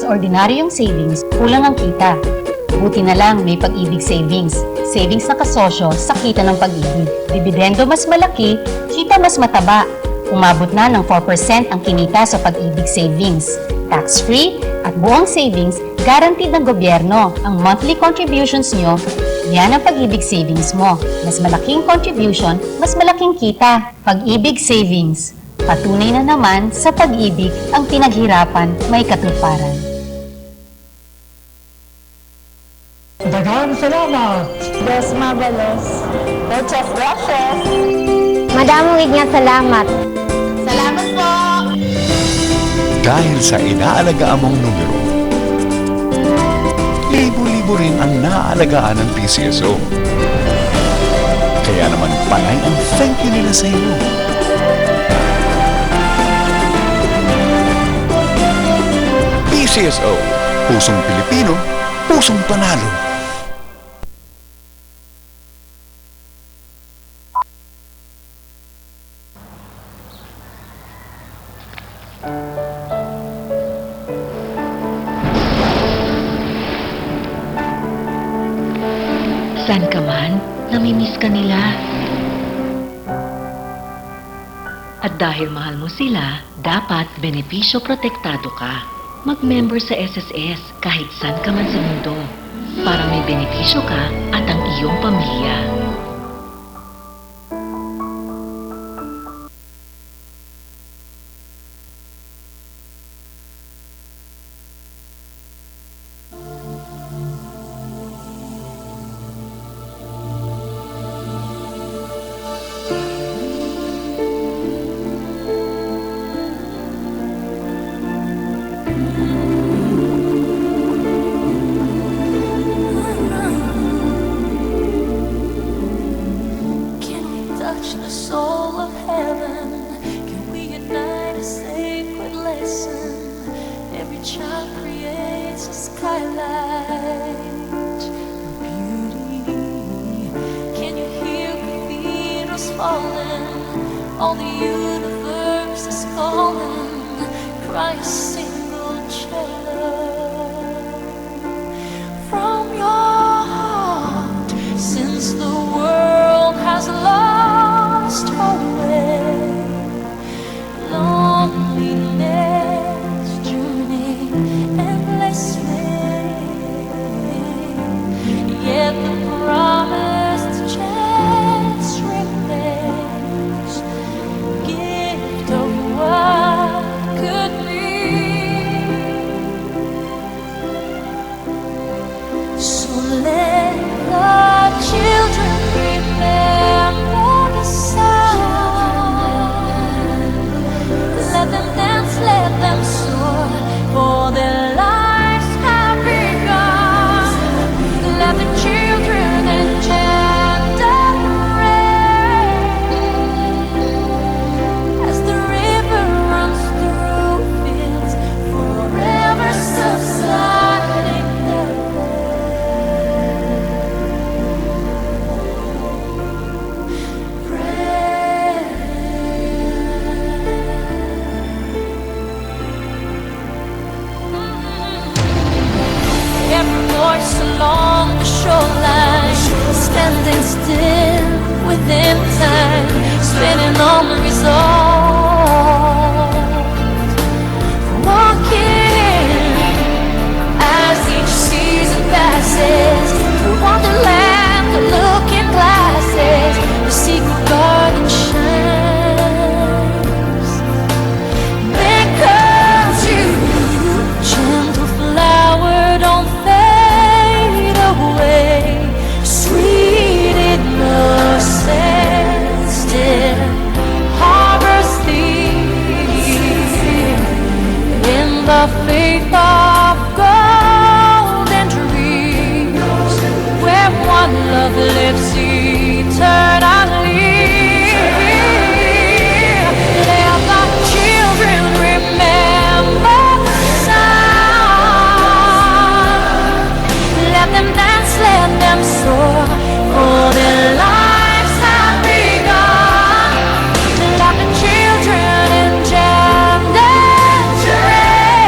Sa ordinaryong savings, kulang ang kita. Buti na lang may Pag-ibig Savings. Savings na kasosyo sa kita ng pag-ibig. Dividendo mas malaki, kita mas mataba. Umabot na ng 4% ang kinita sa Pag-ibig Savings. Tax-free at buong savings, guaranteed ng gobyerno. Ang monthly contributions nyo, yan ang Pag-ibig Savings mo. Mas malaking contribution, mas malaking kita. Pag-ibig Savings. Patunay na naman sa pag-ibig ang pinaghirapan may katuparan. Daghang salamat! Dos mabalos. Muchas gracias. Madamong nga salamat. Salamat po! Dahil sa inaalagaan mong numero, libo-libo rin ang naaalagaan ng PCSO. Kaya naman panay ang thank you nila sa iyo. PCSO, pusong Pilipino, pusong panalo. Saan ka man, namimiss ka nila. At dahil mahal mo sila, dapat benepisyo protektado ka. Mag-member sa SSS kahit saan ka man sa mundo para may benepisyo ka at ang iyong pamilya. All the universe is calling, cry a single cello from your heart. Since the world has lost her way, loneliness journey endlessly, yet the promised chance remains. Gift of what could be. So let the children remember the sound. Let them dance, let them soar, for their lives have begun. Let the children engender the rain as the river runs through fields, forever subsiding their every voice along the shoreline, standing still within time, spinning on the resolve, walking as each season passes through wonderland, the looking glasses, the secret garden shines. Because you, gentle flower, don't fade away. Sweet innocence still harbors thee in the faith of golden dreams, where one love lives eternally. Let the children remember the sound. Let them dance, let them soar, for their lives have begun. Let the children engender rain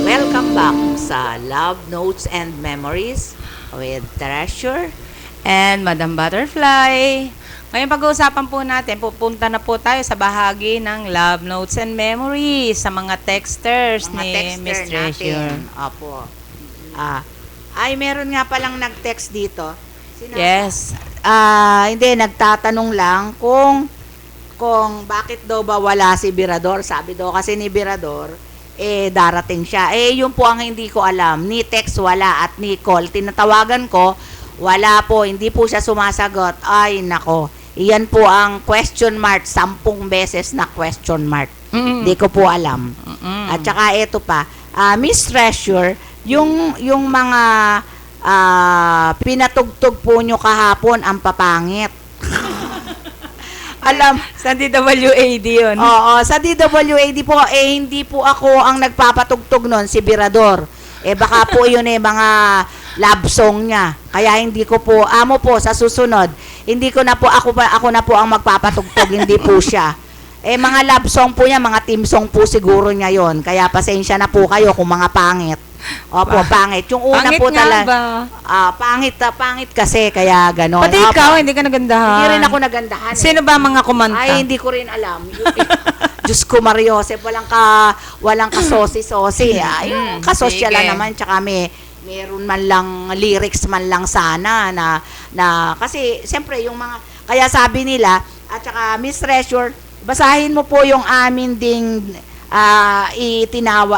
Welcome back sa Love Notes and Memories with Treasure and Madam Butterfly. Ngayon pag-uusapan po natin, pupunta na po tayo sa bahagi ng Love Notes and Memories sa mga texters ni Miss Treasure. Opo. Ay, meron nga palang nag-text dito. Yes. Hindi, nagtatanong lang kung bakit daw ba wala si Birador. Sabi daw kasi ni Birador, darating siya. Yun po ang hindi ko alam. Ni text wala at ni call. Tinatawagan ko, wala po. Hindi po siya sumasagot. Ay, nako. Iyan po ang question mark. 10 beses na question mark. Hindi ko po alam. At saka ito pa, Miss Treasure, yung mga pinatugtog po nyo kahapon ang papangit. Alam, Sa DWAD yun. oo, sa DWAD po, hindi po ako ang nagpapatugtog nun, si Birador. Baka po yun mga love song niya. Kaya hindi ko po, amo po, sa susunod, hindi ko na po, ako na po ang magpapatugtog, hindi po siya. Mga love song po niya, mga team song po siguro niya yon. Kaya pasensya na po kayo kung mga pangit. Opo, pangit. Yung una Pangit po nga talaga. ba? Pangit kasi, kaya ganon. Pati Opo. ikaw, hindi ka nagandahan. Hindi rin ako nagandahan. Sino ba mga kumanta? Ay, hindi ko rin alam. Diyos ko, Mario Joseph, walang kasosi-sosi. Yung kasosya sige. lang naman, tsaka meron man lang lyrics man lang sana na kasi siyempre yung mga, kaya sabi nila, at tsaka Miss Treasure, basahin mo po yung amin ding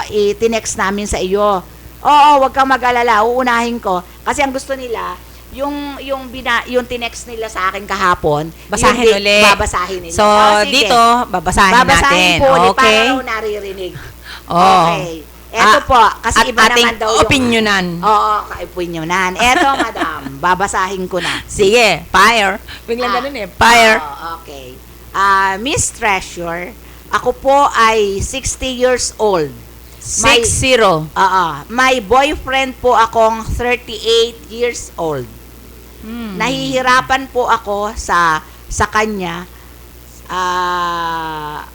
itinext namin sa iyo. Oo, wag kang mag-alala, uunahin ko. Kasi ang gusto nila, yung tinext nila sa akin kahapon, Basahin ulit. babasahin nila. So, Sige. dito, babasahin natin. po ulit Okay. para raw naririnig. Oh. Okay. Eto po, kasi at iba ating naman daw yung... opinionan. Oo, opinionan. Eto, madam, babasahin ko na. Sige, fire. Biglang ganun fire. Okay. Miss Treasure, ako po ay 60 years old. 6-0. May boyfriend po akong 38 years old. Nahihirapan po ako sa kanya.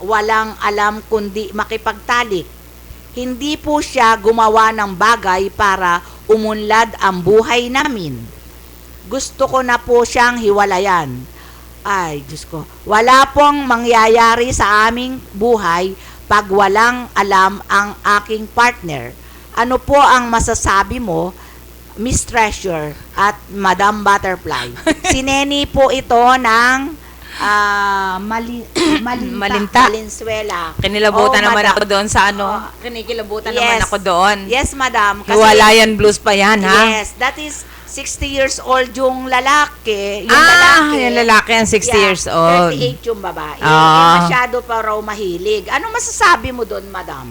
Walang alam kundi makipagtalik. Hindi po siya gumawa ng bagay para umunlad ang buhay namin. Gusto ko na po siyang hiwalayan. Ay, Diyos ko. Wala pong mangyayari sa aming buhay pag walang alam ang aking partner. Ano po ang masasabi mo, Miss Treasure at Madam Butterfly? Si Neni po ito ng Malinta. Valenzuela. Kinilabutan Oh, naman madam. ako doon sa ano. Kinikilabutan naman ako doon. Yes, madam. Hiwalayan blues pa yan, ha? Yes, that is 60 years old yung lalaki. Yung lalaki ang 60 years old. 38 yung babae. Ah. Masyado pa raw mahilig. Ano masasabi mo doon, madam?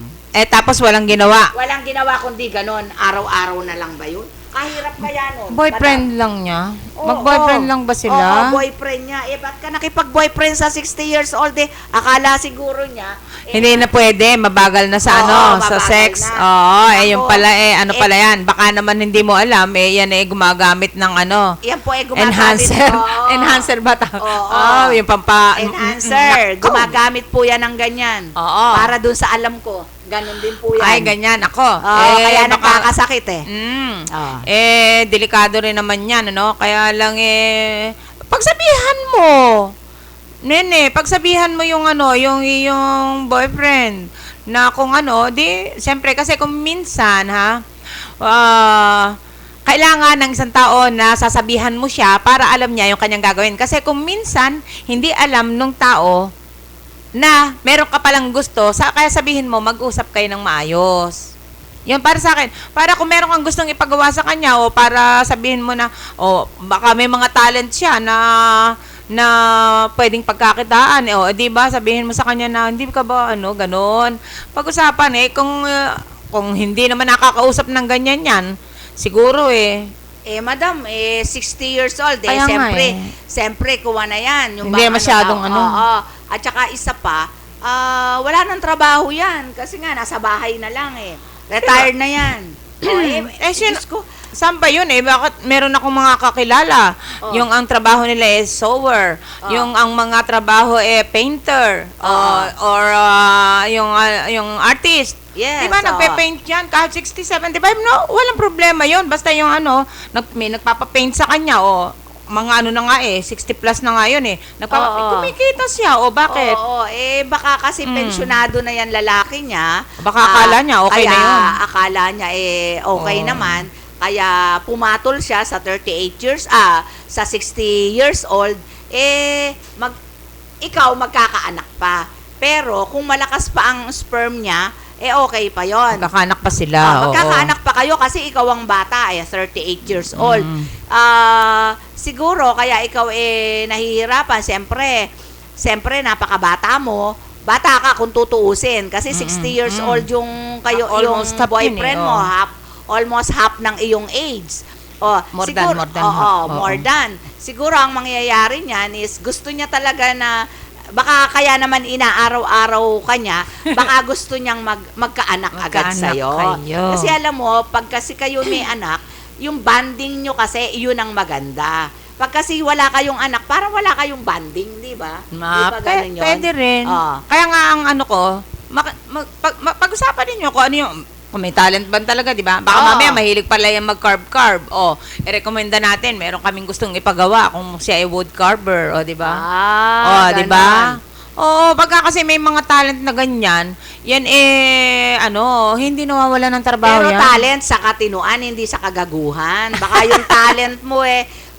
Tapos walang ginawa. Walang ginawa kundi ganon. Araw-araw na lang ba yun? Kahirap kaya nun. Boyfriend lang niya? Oo, Mag-boyfriend lang ba sila? Oo, boyfriend niya. Ba't ka nakipag-boyfriend sa 60 years old? Akala siguro niya. Hindi na pwede, mabagal na sa Oo, sa mabagal sex. na. Oo, yung Ako, pala ano pala yan. Baka naman hindi mo alam, yan gumagamit ng ano. Yan po gumagamit. Enhancer. Oo. Enhancer ba ta? Oo. Yung pampa... Enhancer. Nako. Gumagamit po yan ng ganyan. Oo. Para dun sa alam ko. Ganon din po yan. Ay, ganyan. Ako. Kaya baka- nakakasakit Oo. Delikado rin naman yan, ano? Kaya lang pagsabihan mo. Nene, pagsabihan mo yung yung boyfriend na kung siyempre kasi kung minsan, kailangan ng isang tao na sasabihan mo siya para alam niya yung kanyang gagawin. Kasi kung minsan, hindi alam nung tao na meron ka palang gusto, kaya sabihin mo, mag-usap kayo ng maayos. Yun para sa akin. Para kung meron kang gustong ipagawa sa kanya o para sabihin mo na, baka may mga talent siya na pwedeng pagkakitaan. Di ba? Sabihin mo sa kanya na, hindi ka ba, ganon. Pag-usapan, kung hindi naman nakakausap ng ganyan yan, siguro Madam, 60 years old. Kaya nga Siyempre, kuha na yan. Yung Hindi bang masyadong daw. ano. Oo. At saka isa pa, wala nang trabaho yan. Kasi nga, nasa bahay na lang eh. Retired na yan. Diyos ko. Saan ba yun eh? Bakit meron akong mga kakilala? Oh. Yung ang trabaho nila is sewer. Oh. Yung ang mga trabaho painter. Or yung artist. Yes, Diba, oo. nagpe-paint yan kahit 60, 75, no? Walang problema yun. Basta yung may nagpapapaint sa kanya, mga na nga 60 plus na nga yun kumikita siya, bakit? Oo, baka kasi pensyonado na yan lalaki niya. Baka akala niya okay na yun. Akala niya okay naman. Kaya pumatol siya sa 38 years, sa 60 years old, ikaw magkakaanak pa. Pero kung malakas pa ang sperm niya, okay pa yon. Magkakaanak pa sila. Magkakaanak pa kayo kasi ikaw ang bata, 38 years old. Siguro, kaya ikaw nahihirapan. Siyempre, napakabata mo. Bata ka kung tutuusin. Kasi 60 years old yung Almost half yun boyfriend mo. Almost half ng iyong age. More siguro, than half. more than. Siguro, ang mangyayari niyan is gusto niya talaga na baka kaya naman inaaraw-araw kanya, baka gusto niyang magkaanak agad sa'yo. Kayo. Kasi alam mo, pag kasi kayo may anak, yung bonding nyo kasi, yun ang maganda. Pag kasi wala kayong anak, parang wala kayong bonding, di ba? Di ba ganun yun? Pwede rin. Kaya nga ang pag-usapan ninyo kung ano yung kung may talent ba talaga, di ba? Baka mamaya mahilig pala yung mag-carve. I-recommenda natin. Meron kaming gustong ipagawa kung siya ay wood carver. Di ba? Di ba? Pagka kasi may mga talent na ganyan, yan hindi nawawala ng trabaho Pero yan. talent sa katinuan, hindi sa kagaguhan. Baka yung talent mo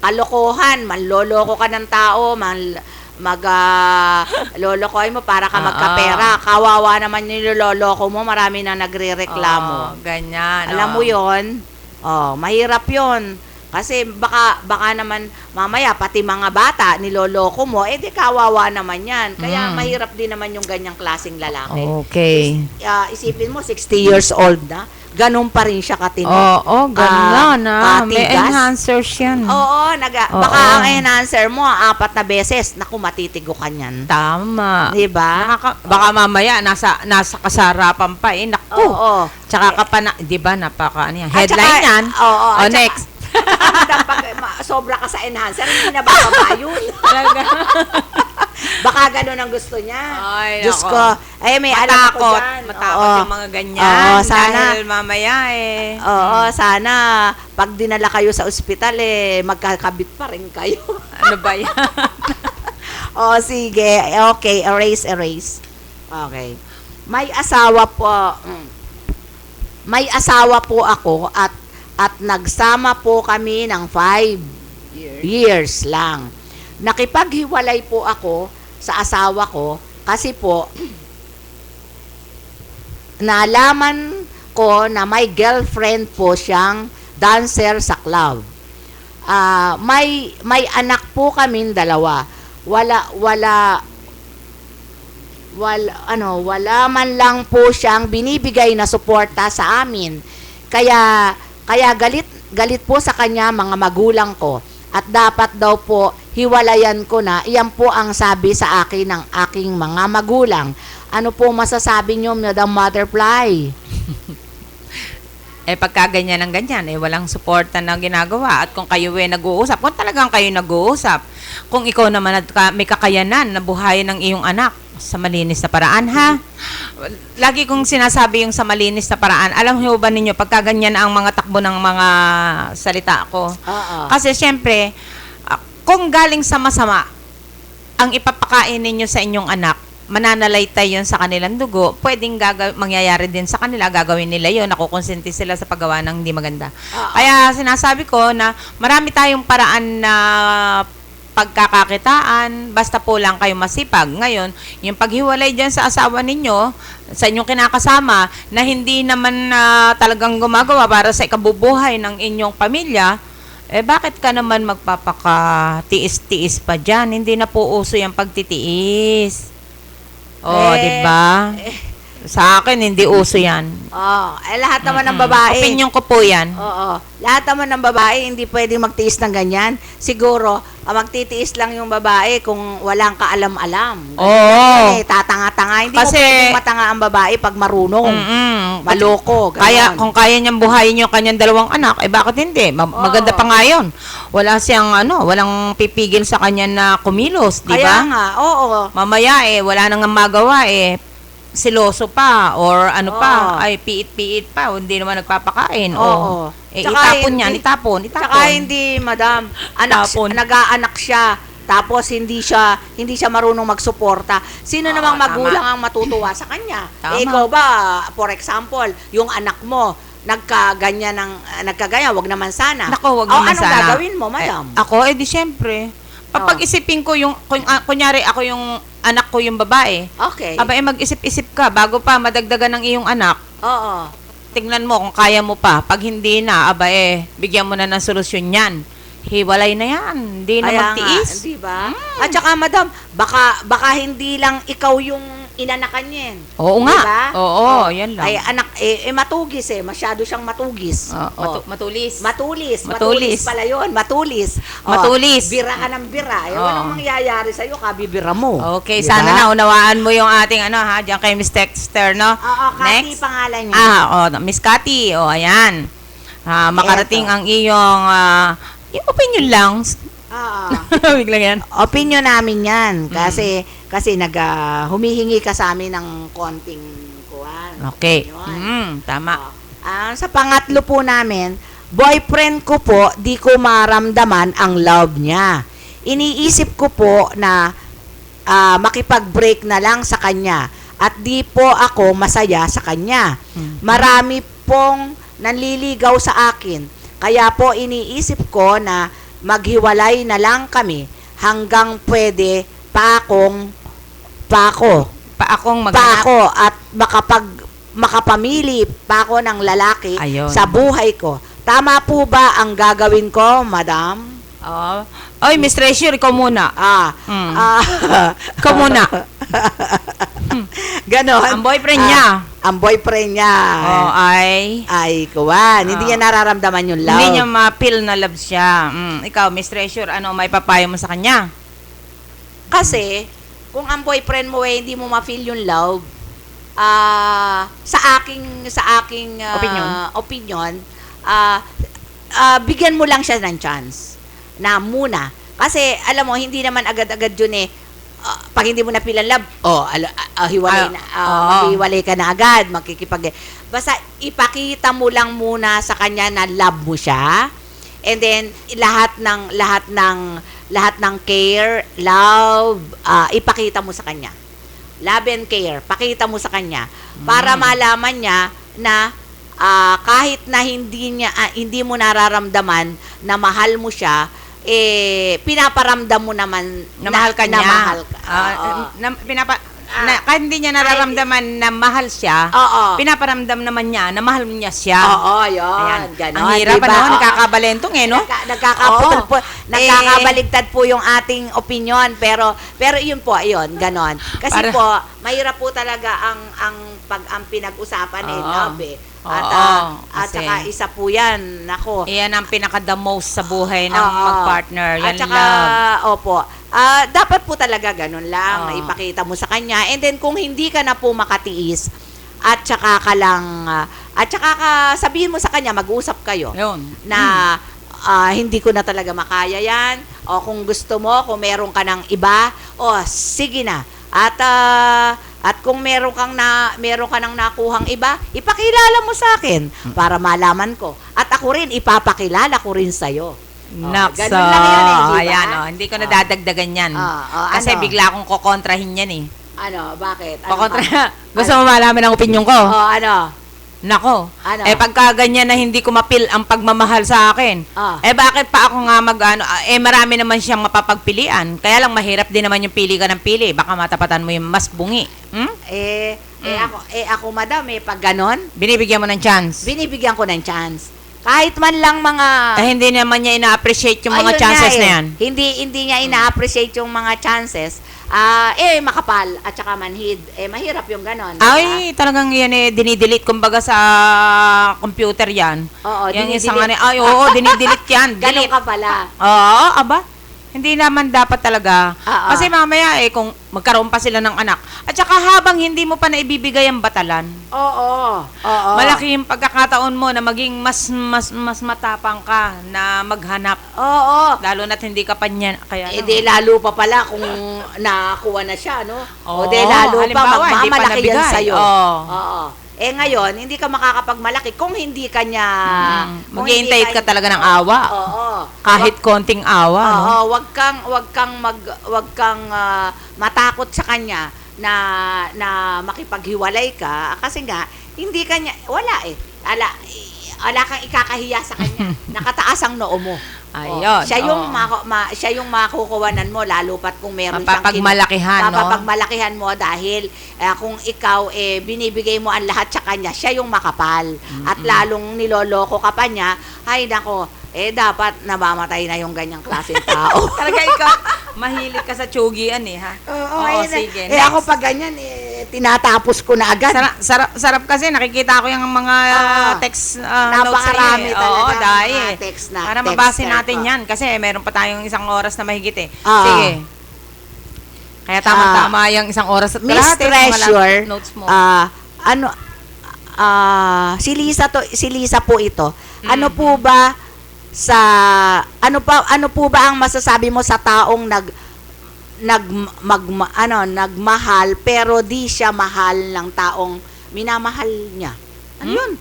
kalokohan, manloloko ka ng tao, lolokoy mo para ka magkapera. Kawawa naman yung loloko mo, marami na nagrereklamo. Ganyan. Alam mo yon? Mahirap yon. Kasi baka naman mamaya pati mga bata niloloko mo, di kawawa naman yan. Kaya mahirap din naman yung ganyang klaseng lalaki. Okay. Isipin mo, 60 years old na, ganun pa rin siya katino. Ganun may katigas. enhancers yan. Baka ang enhancer mo, 4 na beses, naku, matitigo ka niyan. Tama. Diba? Baka mamaya nasa kasarapan pa naku. Tsaka ka pa di ba, headline yan. Next. Sobra ka sa enhancer, hindi na bababa yun. Baka ganun ang gusto niya. Ay, Diyos ko. May alam ako dyan. Matakot yung mga ganyan. Sana. Dahil mamaya Sana. Pag dinala kayo sa ospital, magkakabit pa rin kayo. Ano ba yan? Sige. Okay, erase. Okay. May asawa po ako at nagsama po kami ng 5 years lang. Nakipaghiwalay po ako sa asawa ko kasi po nalaman ko na may girlfriend po siyang dancer sa club. May anak po kaming dalawa. Wala man lang po siyang binibigay na suporta sa amin. Kaya galit po sa kanya mga magulang ko at dapat daw po hiwalayan ko na. Iyan po ang sabi sa akin ng aking mga magulang. Ano po masasabi niyo, Madam Motherfly? Pagka ganyan ng ganyan, walang suporta na ginagawa. At kung kayo nag-uusap, kung talagang kayo nag-uusap, kung ikaw naman may kakayanan na buhayin ng iyong anak sa malinis na paraan, ha? Lagi kong sinasabi yung sa malinis na paraan. Alam niyo ba ninyo, pagka ganyan ang mga takbo ng mga salita ko? Kasi syempre, kung galing sa masama, ang ipapakain ninyo sa inyong anak, mananalaytay yun sa kanilang dugo, pwedeng mangyayari din sa kanila, gagawin nila yun, nakukonsente sila sa paggawa ng hindi maganda. Kaya sinasabi ko na marami tayong paraan na pagkakakitaan, basta po lang kayo masipag. Ngayon, yung paghiwalay dyan sa asawa ninyo, sa inyong kinakasama, na hindi naman talagang gumagawa para sa ikabubuhay ng inyong pamilya, bakit ka naman magpapaka-tiis-tiis pa dyan? Hindi na po uso yung pagtitiis. Di ba? Sa akin, hindi uso yan. Lahat naman ng babae. Opinion ko po yan. Oo. Lahat naman ng babae, hindi pwedeng magtiis ng ganyan. Siguro, magtitiis lang yung babae kung walang kaalam-alam. Oo. Tatanga-tanga. Hindi Kasi- mo pwedeng matanga ang babae pag marunong. Maloko. Ganon. Kaya, kung kaya niyang buhayin yung kanyang 2 anak, bakit hindi? Maganda pa nga yun. Wala siyang, walang pipigil sa kanya na kumilos, di Kaya ba? nga, oo. Mamaya, wala nang magawa, siloso pa, or pa, ay, piit-piit pa, hindi naman nagpapakain. Oo. Tsaka Itapon yan, hindi- itapon. Tsaka hindi, madam, Tapon. nag-aanak siya. Tapos hindi siya marunong magsuporta. Sino namang tama. magulang ang matutuwa sa kanya? Tama. Ikaw ba, for example, yung anak mo nagkaganya, wag naman sana. Nako, wag naman anong sana. gagawin mo, madam? Ako, di syempre. Papag-isipin ko kunyari ako yung anak ko yung babae. Okay. Aba, mag-isip-isip ka bago pa madagdagan ng iyong anak. Oo. Tingnan mo kung kaya mo pa. Pag hindi na, bigyan mo na ng solusyon yan. Hiwalay na yan. Hindi na Kaya magtiis. nga, di ba? At saka, madam, baka hindi lang ikaw yung inanakan niyan. Oo Di nga. ba? Oo, yan lang. Ay, anak, matugis masyado siyang matugis. Matulis. Matulis. Matulis. Matulis pala yun. Matulis. Matulis. Bira ka ng bira. Oo. Walang mangyayari sa'yo, kabibira mo. Okay, Di sana ba? naunawaan mo yung ating diyan kay Miss Dexter, no? Oo, Kati Next. pangalan niya. Miss Cathy, ayan. Makarating Eto. ang iyong yung opinion lang. Biglang yan. Opinion namin yan. Kasi humihingi ka sa amin ng konting kuwan. Okay. Yun. Tama. Sa pangatlo po namin, boyfriend ko po, di ko maramdaman ang love niya. Iniisip ko po na makipag-break na lang sa kanya at di po ako masaya sa kanya. Marami pong nanliligaw sa akin. Kaya po iniisip ko na maghiwalay na lang kami hanggang pwede pa ako at makapamili pa ako ng lalaki Ayun. sa buhay ko. Tama po ba ang gagawin ko, madam? Oy, Miss Treasure, ikaw muna. Ikaw muna. Ganon. Ang boyfriend niya. Ang boyfriend niya. Ay, kuwan. Hindi niya nararamdaman yung love. Hindi niya ma-feel na love siya. Ikaw, Miss Treasure, ano may papayo mo sa kanya? Kasi, kung ang boyfriend mo hindi mo ma-feel yung love, sa aking opinion, bigyan mo lang siya ng chance na muna. Kasi, alam mo, hindi naman agad-agad yun pag hindi mo na feel ang love, hiwalay ka na agad, basta ipakita mo lang muna sa kanya na love mo siya. And then lahat ng care, love, ipakita mo sa kanya. Love and care, pakita mo sa kanya para malaman niya na kahit na hindi mo nararamdaman na mahal mo siya, pinaparamdam mo naman Na mahal ka niya. Na mahal ka. Kahit hindi niya nararamdaman na mahal siya, Oo. pinaparamdam naman niya na mahal niya siya. Oo, yun. Ayan. Ganon, Ang hirap, diba? nakakabalentong no? Nagkakabaligtad po yung ating opinion, pero yun po, ayun, ganon. Kasi Para- po, mahirap po talaga ang pinag-usapan Oo. love At kasi- saka isa po yan, nako. Iyan ang pinaka-the most sa buhay ng Oo. mag-partner. Yan At saka, love. opo, dapat po talaga ganun lang, Oo. na ipakita mo sa kanya. And then, kung hindi ka na po makatiis, at saka sabihin mo sa kanya, mag-uusap kayo, Yun. na hindi ko na talaga makaya yan, o kung gusto mo, kung meron ka ng iba, sige na. At kung meron ka nang nakuhang iba, ipakilala mo sa akin para malaman ko. At ako rin, ipapakilala ko rin sa'yo. Naksa. Ganun lang yan di ba? Ayan, hindi ko na dadagdagan yan. Kasi ano? bigla akong kokontrahin yan Ano, bakit? Ano Kokontra. Gusto mo malaman ang opinion ko? ano? Nako. Ano? Pagka ganyan na hindi ko mapil ang pagmamahal sa akin. Bakit pa ako nga marami naman siyang mapapagpilian. Kaya lang mahirap din naman yung pili ka ng pili. Baka matapatan mo yung mas bungi. Ako madam, pag ganon, Binibigyan mo ng chance. binibigyan ko ng chance. Kahit man lang mga... Hindi naman niya ina-appreciate yung mga Ayun chances nga na yan. Hindi niya ina-appreciate yung mga chances. Makapal at saka manhid. Mahirap yung ganon. diba? Ay, talagang yan dinidelete. Kumbaga sa computer yan. Oo, Yan dinidelete. isang dinidelete yan. Ganon Delete. ka pala. Oo, aba. Hindi naman dapat talaga. Oo. Kasi mamaya kung magkaroon pa sila ng anak. At saka habang hindi mo pa naibibigay ang batalan, Oo. malaki yung pagkakataon mo na maging mas matapang ka na maghanap. Oo. Lalo na't hindi ka pa niya. Kaya, Di lalo pa pala kung nakakuha na siya, no? Oo, Di lalo pa, halimbawa, hindi pa magmamalaki yan nabigay. sa'yo. Oo. Ngayon, hindi ka makakapagmalaki kung hindi ka niya... kung hindi Mag-i-intake ka talaga ng awa. Oo. Kahit konting awa, no? Oo, wag kang matakot sa kanya na makipaghiwalay ka kasi nga hindi kanya wala kang ikakahiya sa kanya. Nakataas ang noo mo. Ayun, Siya yung makukuwanan mo lalo pat kung meron Mapapagmalakihan, no? Mapapagmalakihan mo dahil kung ikaw binibigay mo ang lahat sa kanya, siya yung makapal. At lalong niloloko ka pa niya, ay nako, dapat namamatay na yung ganyang klaseng tao. Talaga ikaw, mahilig ka sa tsugian ha? Oo, sige. Ako pag ganyan, tinatapos ko na agad. Sarap kasi, nakikita ko yung mga text notes Napakarami sa'yo. talaga Oo, ng dahil. mga text na. Para texter mabasin natin ko. yan. Kasi meron pa tayong isang oras na mahigit Oo. Sige. Kaya tama-tama yung isang oras at Miss kalahati, Treasure, mga notes mo. si Lisa po ito. Ano po ba ang masasabi mo sa taong nagmahal pero di siya mahal ng taong minamahal niya? Ano yun?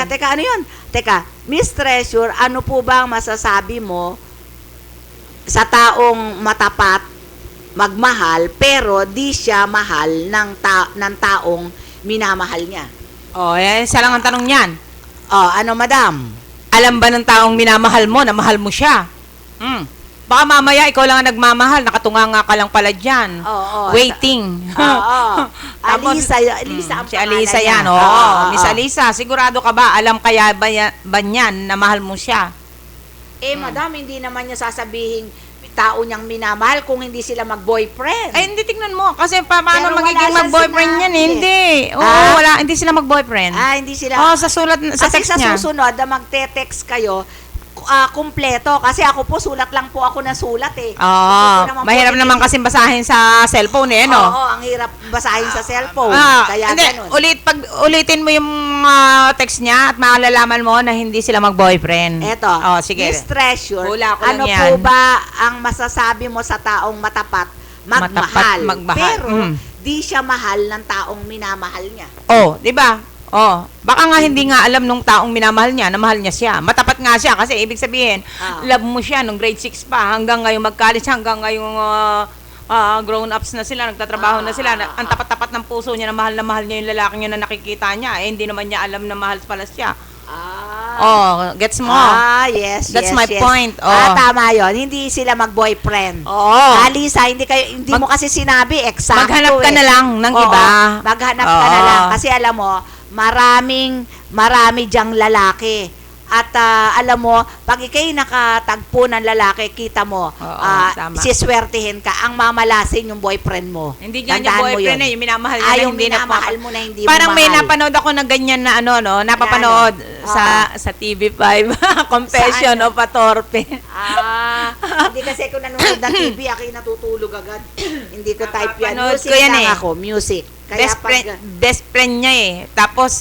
Teka, ano yun? Teka, Miss Treasure, ano po ba ang masasabi mo sa taong matapat, magmahal, pero di siya mahal ng taong minamahal niya? Isa lang ang tanong niyan. Ano, madam? Alam ba ng taong minamahal mo na mahal mo siya? Baka mamaya ikaw lang ang nagmamahal, nakatunganga ka lang pala dyan. Waiting. Alisa ang Si Alisa pangalan yan, niya. Miss Alisa, sigurado ka ba, alam kaya ba niyan na mahal mo siya? Madam, hindi naman niya sasabihin tao niyang minamahal kung hindi sila mag-boyfriend. Ay, hindi, tignan mo. Kasi paano Pero wala magiging siyang mag-boyfriend sinabi. yan? Hindi. Hindi sila mag-boyfriend. Hindi sila. Sa sulat, sa Kasi text sa niya. susunod na magte-text kayo, kumpleto. Kasi ako po, sulat lang po ako na sulat Hindi ko naman po Mahirap naman kasi basahin sa cellphone no? Oo, ang hirap basahin sa cellphone. Kaya hindi, ganun. ulitin mo yung text niya at malalaman mo na hindi sila mag-boyfriend. Eto, Sige. Miss Treasure, Hula ko lang ano yan. po ba ang masasabi mo sa taong magmahal? Magmahal. Pero, di siya mahal ng taong minamahal niya. Di ba? Baka nga hindi nga alam nung taong minamahal niya na mahal niya siya. Matapat nga siya kasi ibig sabihin, love mo siya nung grade 6 pa hanggang ngayong mag-college, hanggang ngayong grown-ups na sila, nagtatrabaho na sila. Ang tapat-tapat ng puso niya na mahal niya yung lalaki niya na nakikita niya. Hindi naman niya alam na mahal pala siya. Gets mo? Yes, That's yes, my yes. point. Tama yon. Hindi sila mag-boyfriend. Alisa, hindi mo kasi sinabi eksakto. Maghanap ka na lang ng iba. Maghanap ka na lang. Kasi alam mo, marami diyang lalaki. At alam mo, pag ikay nakatagpo ng lalaki, kita mo, tama. siswertihin ka. Ang mamalasin yung boyfriend mo. Hindi niya Tandaan mo boyfriend yun. yung minamahal niya na yung hindi minamahal mo na hindi Parang mo may mahal. napanood ako na ganyan na napapanood sa TV5. Confession of a Torpe. Hindi kasi ako nanonood ng TV, ako yung natutulog agad. Hindi ko type yan. Napapanood Music ko yan lang eh. ako, music. Kaya Best friend niya Tapos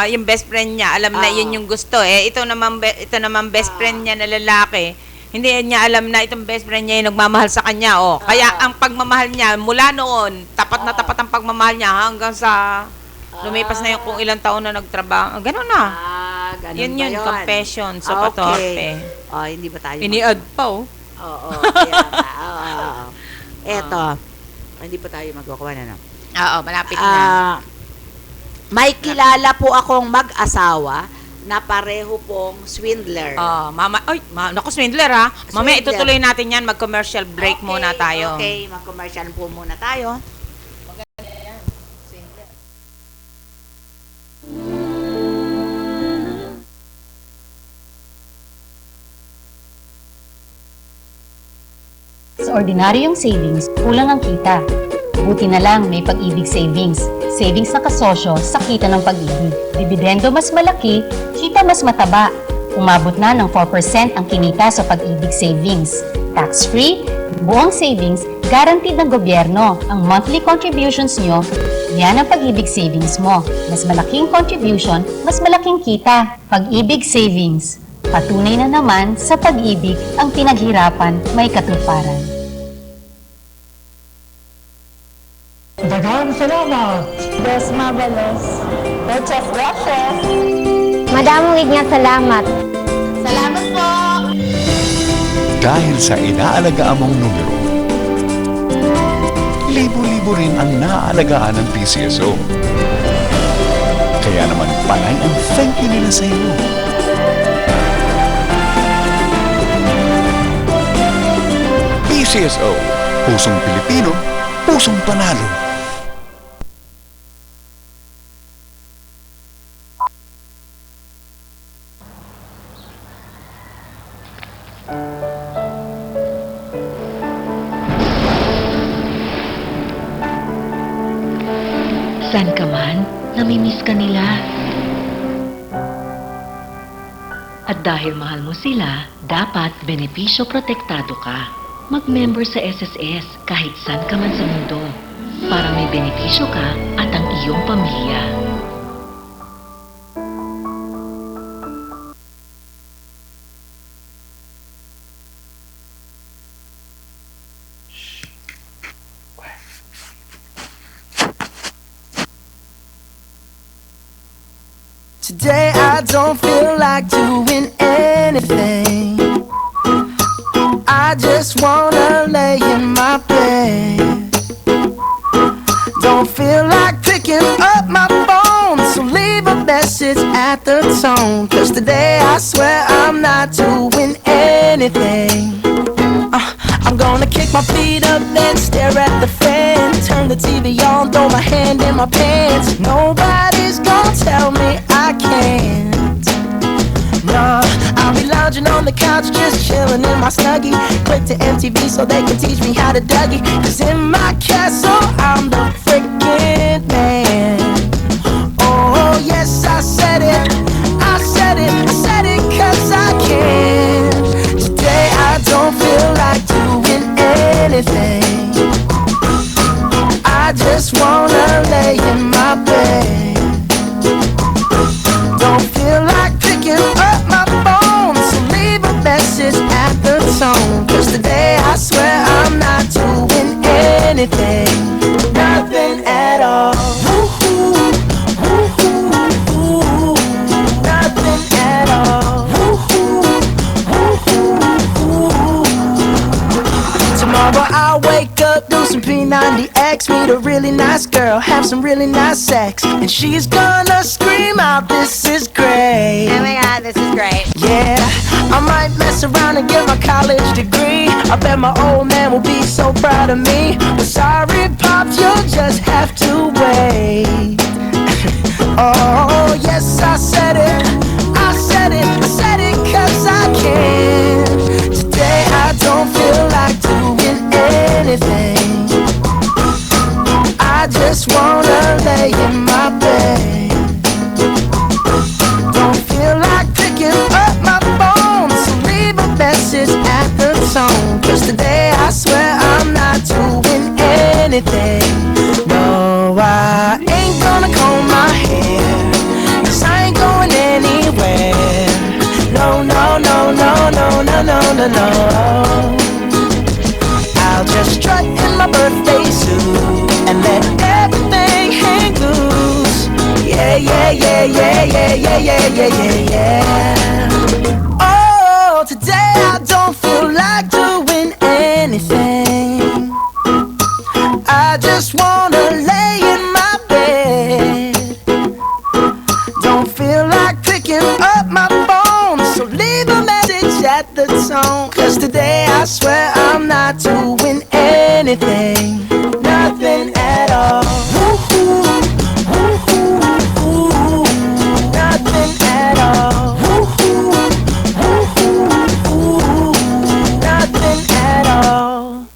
yung best friend niya, alam na yun yung gusto Ito naman best friend niya na lalaki. Hindi niya alam na itong best friend niya yung nagmamahal sa kanya. Kaya ang pagmamahal niya mula noon, tapat na tapat ang pagmamahal niya hanggang sa lumipas na yung kung ilang taon na nagtrabaho. Ganun na. ganun Yun ba yun, yun? confession sa Patorpe. Hindi ba tayo? Ini-add pa Oo, kaya nga. Eto, hindi pa tayo magkukuha na. Malapit na. May kilala po akong mag-asawa na pareho pong swindler. Naku, swindler Mamaya Swindler. itutuloy natin yan, mag-commercial break muna tayo. Okay, mag-commercial po muna tayo. Sa ordinaryong savings, kulang ang kita. Buti na lang may pag-ibig savings. Savings na kasosyo sa kita ng pag-ibig. Dividendo mas malaki, kita mas mataba. Umabot na ng 4% ang kinita sa pag-ibig savings. Tax-free, buong savings, guaranteed ng gobyerno. Ang monthly contributions nyo, yan ang pag-ibig savings mo. Mas malaking contribution, mas malaking kita. Pag-ibig savings. Patunay na naman sa pag-ibig ang pinaghirapan may katuparan. Daghang salamat. Dos Mabalos. Muchas gracias. Madam, higit nga salamat. Salamat po! Dahil sa inaalagaan mong numero, libo-libo rin ang naaalagaan ng PCSO. Kaya naman panay ang thank you nila sa iyo. PCSO, pusong Pilipino, pusong panalo. San ka man, namimiss ka nila. At dahil mahal mo sila, dapat benepisyo protektado ka. Mag-member sa SSS kahit saan ka man sa mundo para may benepisyo ka at ang iyong pamilya. Today I don't feel like doing anything. I just wanna lay in my bed. Don't feel like picking up my phone, so leave a message at the tone. 'Cause today I swear I'm not doing anything. I'm gonna kick my feet up, then stare at the fan. Turn the TV on, throw my hand in my pants. Nobody's gonna tell me I can't. Nah, I'll be lounging on the couch, just chilling in my Snuggie. Click to MTV so they can teach me how to Dougie. 'Cause in my castle, I'm the freaking man. Oh, yes, I said it. I said it. I said it 'cause I can. Today I don't feel like doing anything. I just wanna lay in my bed. Don't feel like picking up my phone, so leave a message at the tone. 'Cause today I swear I'm not doing anything. Nothing at all. Woo-hoo, woo-hoo, woo-hoo. Nothing at all. Woo-hoo, woo-hoo, woo-hoo. Tomorrow I'll wake up, do some P90X, meet a really nice girl, have some really nice sex, and she's gonna scream out, "This is great." Oh my God, this is great. Yeah, I might mess around and get my college degree. I bet my old man will be so proud of me. But sorry, Pops, you'll just have to wait. Oh, yes, I said it. I said it. I said it 'cause I can. Today I don't feel like doing anything. I just wanna lay in my bed. Don't feel like picking up my phone, so leave a message at the tone. 'Cause today I swear I'm not doing anything. No, I ain't gonna comb my hair, 'cause I ain't going anywhere. No, no, no, no, no, no, no, no, no. I'll just strut in my birthday suit and let everything hang loose. Yeah, yeah, yeah, yeah, yeah, yeah, yeah, yeah, yeah, yeah. Oh, today I don't feel like doing anything. I just wanna lay in my bed. Don't feel like picking up my phone, so leave a message at the tone. 'Cause today I swear I'm not doing anything. Nothing at all. Woo-hoo, woo-hoo, woo-hoo. Nothing at all. Woo-hoo, woo-hoo, woo-hoo. Nothing at all.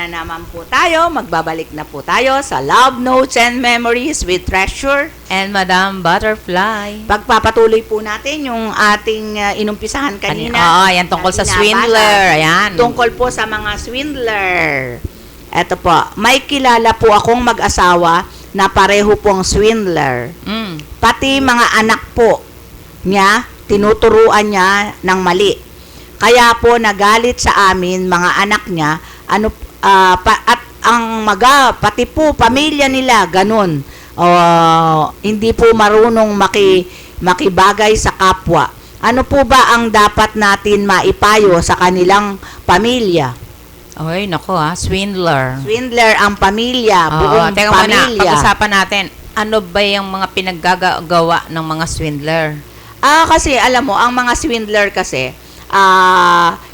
na naman po tayo. Magbabalik na po tayo sa Love Notes and Memories with Treasure. And Madam Butterfly. Pagpapatuloy po natin yung ating inumpisahan kanina. Oo, yan tungkol sa Binabasa. swindler. Ayan. Tungkol po sa mga swindler. Eto po, may kilala po akong mag-asawa na pareho pong swindler. Pati mga anak po niya, tinuturuan niya ng mali. Kaya po nagalit sa amin mga anak niya, at ang pati po pamilya nila ganun. Hindi po marunong makibagay sa kapwa. Ano po ba ang dapat natin maipayo sa kanilang pamilya? Oy, nako swindler. Swindler ang pamilya, buong teka pamilya. muna, pag-usapan natin, ano ba yung mga pinaggagawa ng mga swindler? Kasi alam mo, ang mga swindler kasi,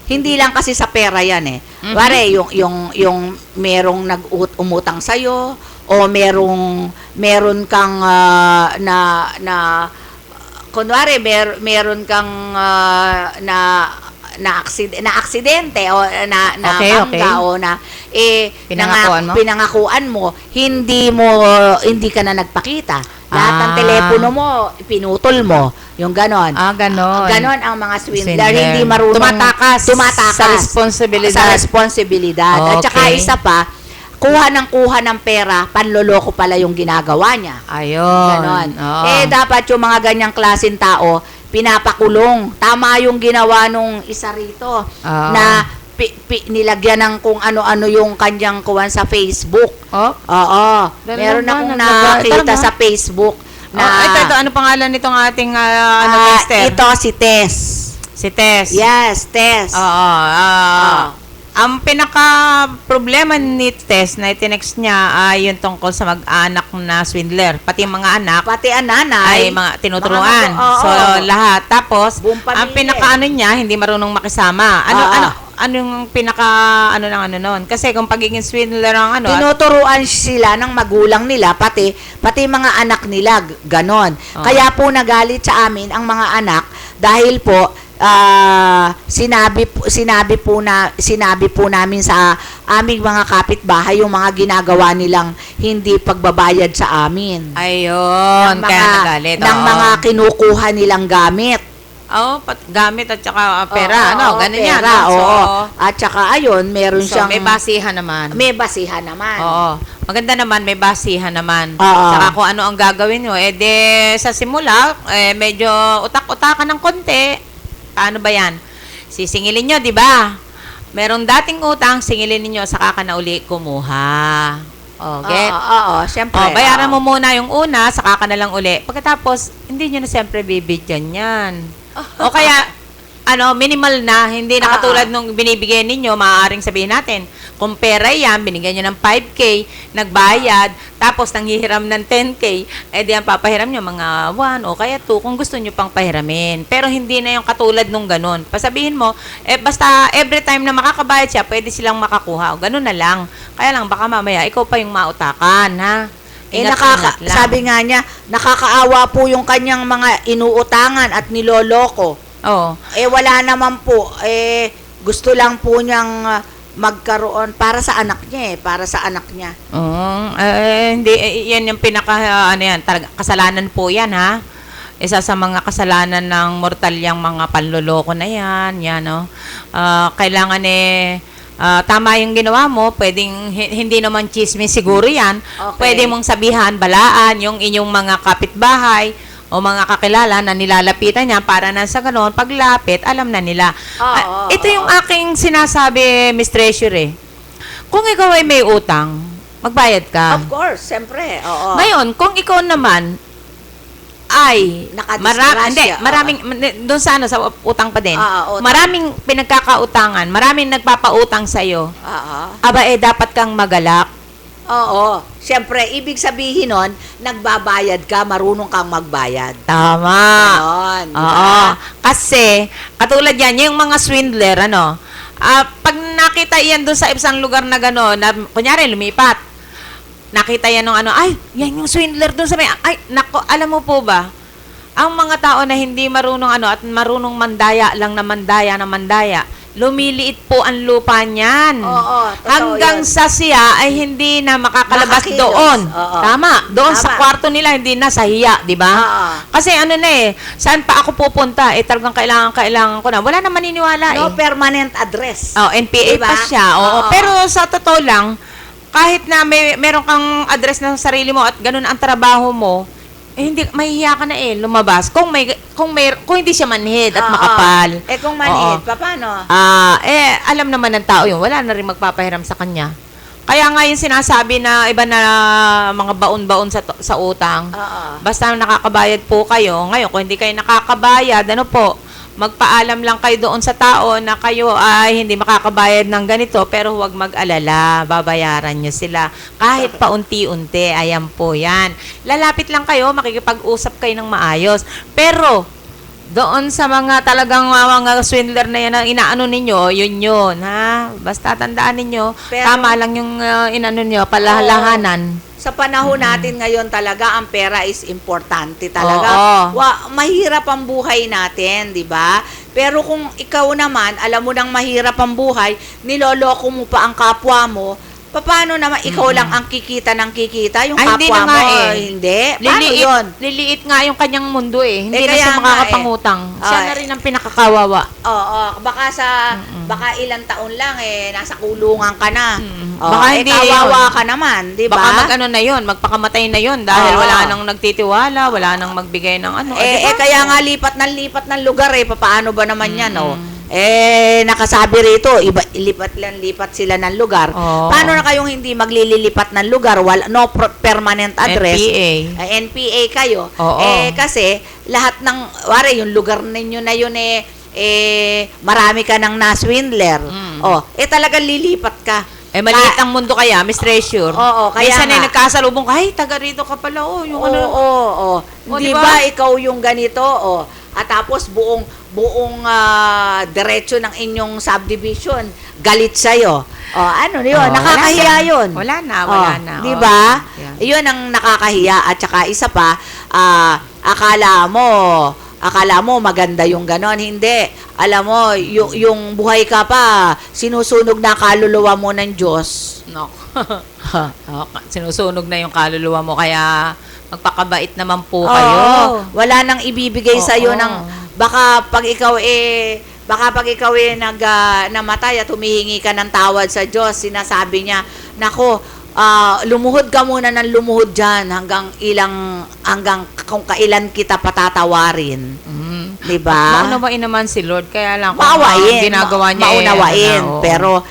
hindi lang kasi sa pera yan eh. Pare, yung merong umutang sa'yo, o meron kang kunwari, meron kang na aksidente o na bangga o na pinangakuan mo, hindi ka na nagpakita. Lahat ng telepono mo, pinutol mo. Yung ganon. Ganon. Ganon ang mga swindler. Hindi marunong tumatakas sa responsibilidad. At saka isa pa, kuha ng pera, panloloko pala yung ginagawa niya. Ayun. Ganon. Dapat yung mga ganyang klaseng tao, pinapakulong. Tama yung ginawa nung isa rito na nilagyan ng kung ano-ano yung kanyang kuwan sa Facebook. Oo. Meron akong nakita sa Facebook na ito, ano pangalan nitong ating tester? Ito si Tess. Si Tess. Yes, Tess. Ang pinaka-problema ni Tess na itinext niya ay yung tungkol sa mag-anak na swindler. Pati mga anak. Pati ang nanay. Ay mga tinuturuan. So, lahat. Tapos, ang pinaka-ano niya, hindi marunong makisama. Ano yung nun? Kasi kung pagiging swindler ang tinuturuan sila ng magulang nila, pati mga anak nila, ganon. Kaya po nagalit sa amin ang mga anak dahil po sinabi po namin sa aming mga kapitbahay yung mga ginagawa nilang hindi pagbabayad sa amin. Ayun, kaya nagalit. Ng mga kinukuha nilang gamit. Gamit at saka pera, ganun yan. At saka ayun, meron siyang may basihan naman. Maganda naman, may basihan naman. Saka kung ano ang gagawin nyo, sa simula, medyo utak-utakan ng konti. Paano ba yan? Sisingilin nyo, di ba? Merong dating utang, singilin niyo saka ka na uli kumuha. Get? Siyempre. Bayaran mo muna yung una, saka ka na lang uli. Pagkatapos, hindi nyo na siyempre bibigyan yan. O kaya, minimal na, hindi na katulad nung binibigyan ninyo, maaaring sabihin natin, kung pera yan, binigyan nyo ng 5K, nagbayad, tapos nanghihiram ng 10K, di ang papahiram nyo mga 1 o kaya 2 kung gusto nyo pang pahiramin. Pero hindi na yung katulad nung ganun. Pasabihin mo, basta every time na makakabayad siya, pwede silang makakuha. O ganun na lang. Kaya lang, baka mamaya, ikaw pa yung mautakan, ha? Sabi nga niya, nakakaawa po yung kanyang mga inuutangan at niloloko. Wala naman po. Gusto lang po niyang magkaroon para sa anak niya hindi, yan yung kasalanan po yan, ha? Isa sa mga kasalanan ng mortal yung mga panloloko na yan, kailangan tama yung ginawa mo, pwedeng hindi naman chismis siguro yan. Pwede mong sabihan, balaan yung inyong mga kapitbahay o mga kakilala na nilalapitan niya para na sa ganon, paglapit, alam na nila. Ito yung aking sinasabi, Miss Treasure. Kung ikaw ay may utang, magbayad ka. Of course, siyempre. Ngayon, kung ikaw naman ay maraming doon sa sa utang pa din. Maraming pinagkakautangan, maraming nagpapautang sa iyo. Dapat kang magalak. Siyempre, ibig sabihin nun, nagbabayad ka, marunong kang magbayad. Tama. Ganon. Kasi, katulad yan, yung mga swindler, pag nakita yan doon sa isang lugar na gano'n, na, kunyari, lumipat, nakita yan ng yan yung swindler doon sa nako, alam mo po ba, ang mga tao na hindi marunong at marunong mandaya lang na mandaya, lumiliit po ang lupa niyan. Oo, totoo Hanggang yun. sa siya ay hindi na makakalabas Makakilos. doon. Oo. Tama. Doon sa Tama. kwarto nila, hindi na sa hiya, di ba? Oo. Kasi ano na eh, saan pa ako pupunta? Talagang kailangan ko na. Wala na maniniwala No eh. permanent address. Oh, NPA Diba? pa siya. Oo. Oo. Pero sa totoo lang, kahit na meron kang address na sa sarili mo at ganun ang trabaho mo, hindi mahihiya ka na eh lumabas kung hindi siya manhid at Oo. makapal. Kung manhid, Oo. paano? Alam naman ng tao yun, wala na rin magpapahiram sa kanya. Kaya nga yung sinasabi na iba na mga baon-baon sa utang. Oo. Basta nakakabayad po kayo. Ngayon, kung hindi kayo nakakabayad, ano po, magpaalam lang kayo doon sa tao na kayo ay hindi makakabayad ng ganito, pero huwag mag-alala, babayaran nyo sila. Kahit paunti-unti, ayan po yan. Lalapit lang kayo, makikipag-usap kayo ng maayos. Pero, doon sa mga talagang mga swindler na yan na inaano ninyo, yun, ha? Basta tandaan ninyo, Pero- tama lang yung inano nyo, palahalahanan. Sa panahon natin ngayon talaga, ang pera is importante talaga. Oo. Mahirap ang buhay natin, di ba? Pero kung ikaw naman, alam mo nang mahirap ang buhay, niloloko mo pa ang kapwa mo, paano naman ikaw lang ang kikita ng kikita, yung Ay, hindi kapwa na nga mo, eh. hindi? Paano yun? Liliit nga yung kanyang mundo eh. Hindi na kaya siya nga makakapangutang. Siya Ah, na rin ang pinakakawawa. Oo, baka ilang taon lang nasa kulungan ka na. Oo, Baka hindi kawawa yun. ka naman, di ba? Baka mag-ano na yun, magpakamatay na yun dahil Oo. wala nang nagtitiwala, wala nang magbigay ng ano. Di ba? Kaya nga lipat ng lugar paano ba naman yan, oh? Nakasabi rito, lipat sila ng lugar. Oo. Paano na kayong hindi maglilipat ng lugar? Permanent address. NPA. NPA kayo. Oo. Kasi lahat ng, yung lugar ninyo na yun marami ka ng na-swindler. Talagang lilipat ka. Maliit ang mundo kaya, Miss Treasure. Oo, kaya Minsan nga. ay nagkasalubong ka, ay, taga rito ka pala, yung Oo, ano. oo. O, Di diba? ba ikaw yung ganito, at tapos buong diretso ng inyong subdivision galit sa'yo. Ano yun? Oh, Nakakahiya wala na. yun. Wala na. Di ba? Yeah. Yun ang nakakahiya. At saka isa pa, akala mo maganda yung ganon. Hindi. Alam mo, yung buhay ka pa, sinusunog na kaluluwa mo ng Diyos. No. Sinusunog na yung kaluluwa mo, kaya magpakabait naman po kayo. Oo. Wala nang ibibigay sa iyo Oo. ng baka pag ikaw namatay at humihingi ka ng tawad sa Diyos, sinasabi niya, nako, lumuhod ka muna ng lumuhod diyan hanggang kung kailan kita patatawarin. Di ba? Maunawain naman si Lord, kaya lang kung Maawain, ginagawa niya maunawain, oo. pero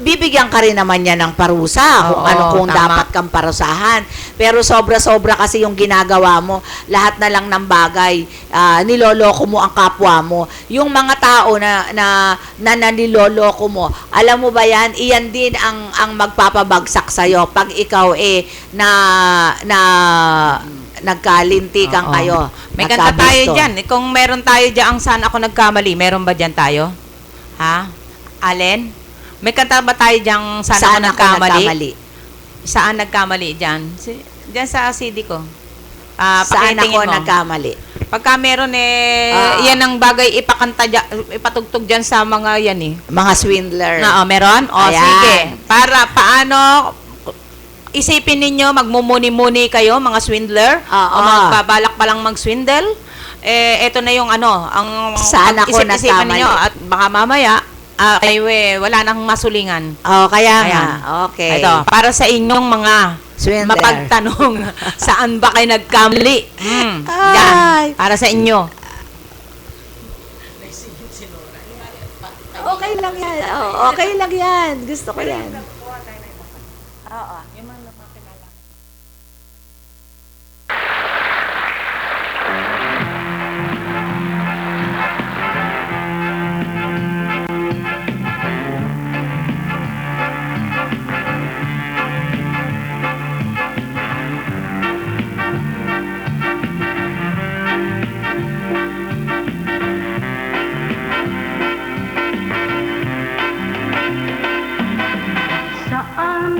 bibigyan ka rin naman niya ng parusa kung tama. dapat kang parusahan. Pero sobra-sobra kasi yung ginagawa mo, lahat na lang ng bagay, niloloko mo ang kapwa mo. Yung mga tao na niloloko mo, alam mo ba yan, iyan din ang magpapabagsak sa'yo pag ikaw nagkalintikan Oo. kayo. May kanta tayo nagkabisto. dyan. Kung meron tayo dyan, ang saan ako nagkamali, meron ba dyan tayo? Ha? Allen? May kanta ba tayo dyan, saan ako nagkamali? Saan nagkamali dyan? Dyan sa CD ko. Saan Pakitingin ako mo. nagkamali? Pagka meron yan ang bagay ipakanta dyan, ipatugtog dyan sa mga yan eh. Mga swindler. Meron? O, Ayan. sige. Para paano isipin ninyo, magmumuni-muni kayo, mga swindler, Oo. o magbabalak pa lang mag-swindle, eto na yung ang Saan ako isip-isipan nagkamali? ninyo, at baka mamaya, kayo wala nang masulingan. Kaya nga. Ayan. Okay. Ito, para sa inyong mga Swindler. mapagtanong, saan ba kayo nagkamali? Yan, Ay. para sa inyo. Okay lang yan. Okay lang yan. Gusto ko yan. Saan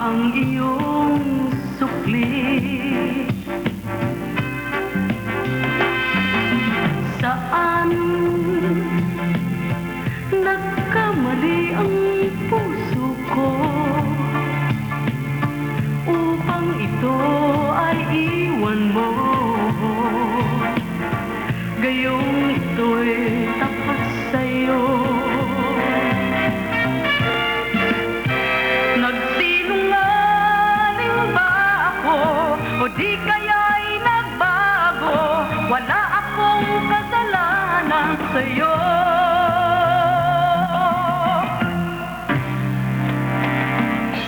ang iyong sukli? Saan nagkamali ang puso ko upang ito ay iwan mo? Gayong ito'y tapat sa'yo. Nagsinungaling ba ako o di kaya'y nagbago? Wala akong kasalanan sa'yo.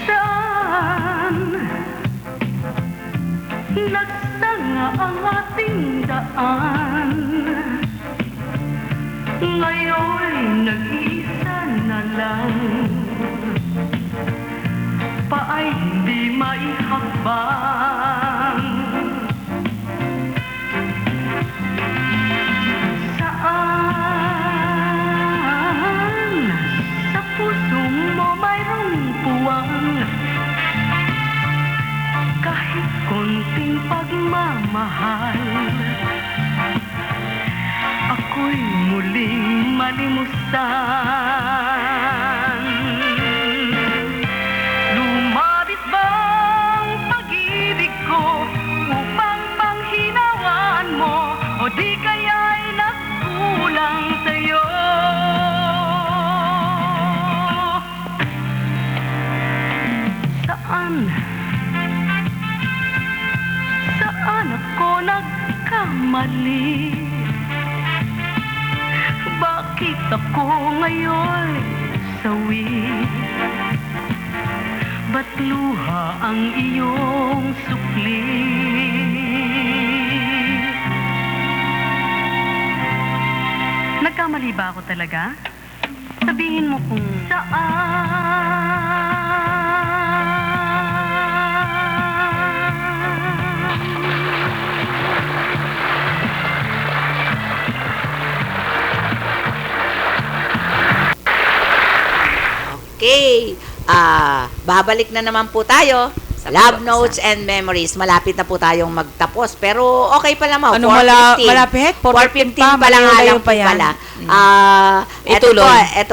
Saan nagsanga ang ating daan? Ngayon nag-iisa na lang, paay hindi maihakbang. Saan sa puso mo mayroong puwang, kahit konting pagmamahal, ako'y muling malimusan. Lumabis bang pag-ibig ko upang panghinawaan mo o di kaya'y nagkulang sa'yo? Saan ako nagkamali? Bakit ako ngayon sawi? Ba't luha ang iyong sukli? Nagkamali ba ako talaga? Sabihin mo kung Okay. Babalik na naman po tayo. Love Notes and Memories. Malapit na po tayong magtapos. Pero okay pa naman. Ano 4:15. malapit? 4:15 pa lang alam po pala. Ito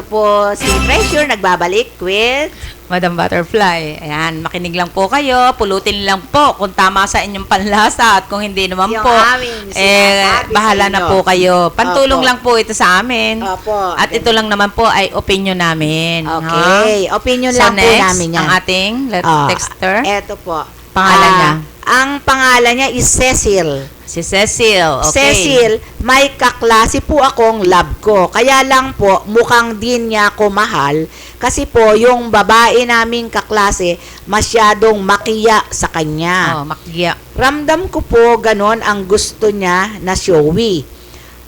po si Treasure nagbabalik with Madam Butterfly. Ayan, makinig lang po kayo. Pulutin lang po kung tama sa inyong panlasa at kung hindi naman yung po, aming sinasabi bahala sa na inyo. po kayo. Pantulong Opo. lang po ito sa amin. Opo. At ito lang naman po ay opinion namin. Okay. Opinion lang po next, namin yan. ang ating texter. Ito po. Pangalan niya? Ang pangalan niya is Cecil. Si Cecil. Okay. Cecil, may kaklase po akong love ko. Kaya lang po, mukhang din niya ako mahal. Kasi po, yung babae naming kaklase, masyadong makiya sa kanya. Oh, makya. Ramdam ko po ganon ang gusto niya na showy.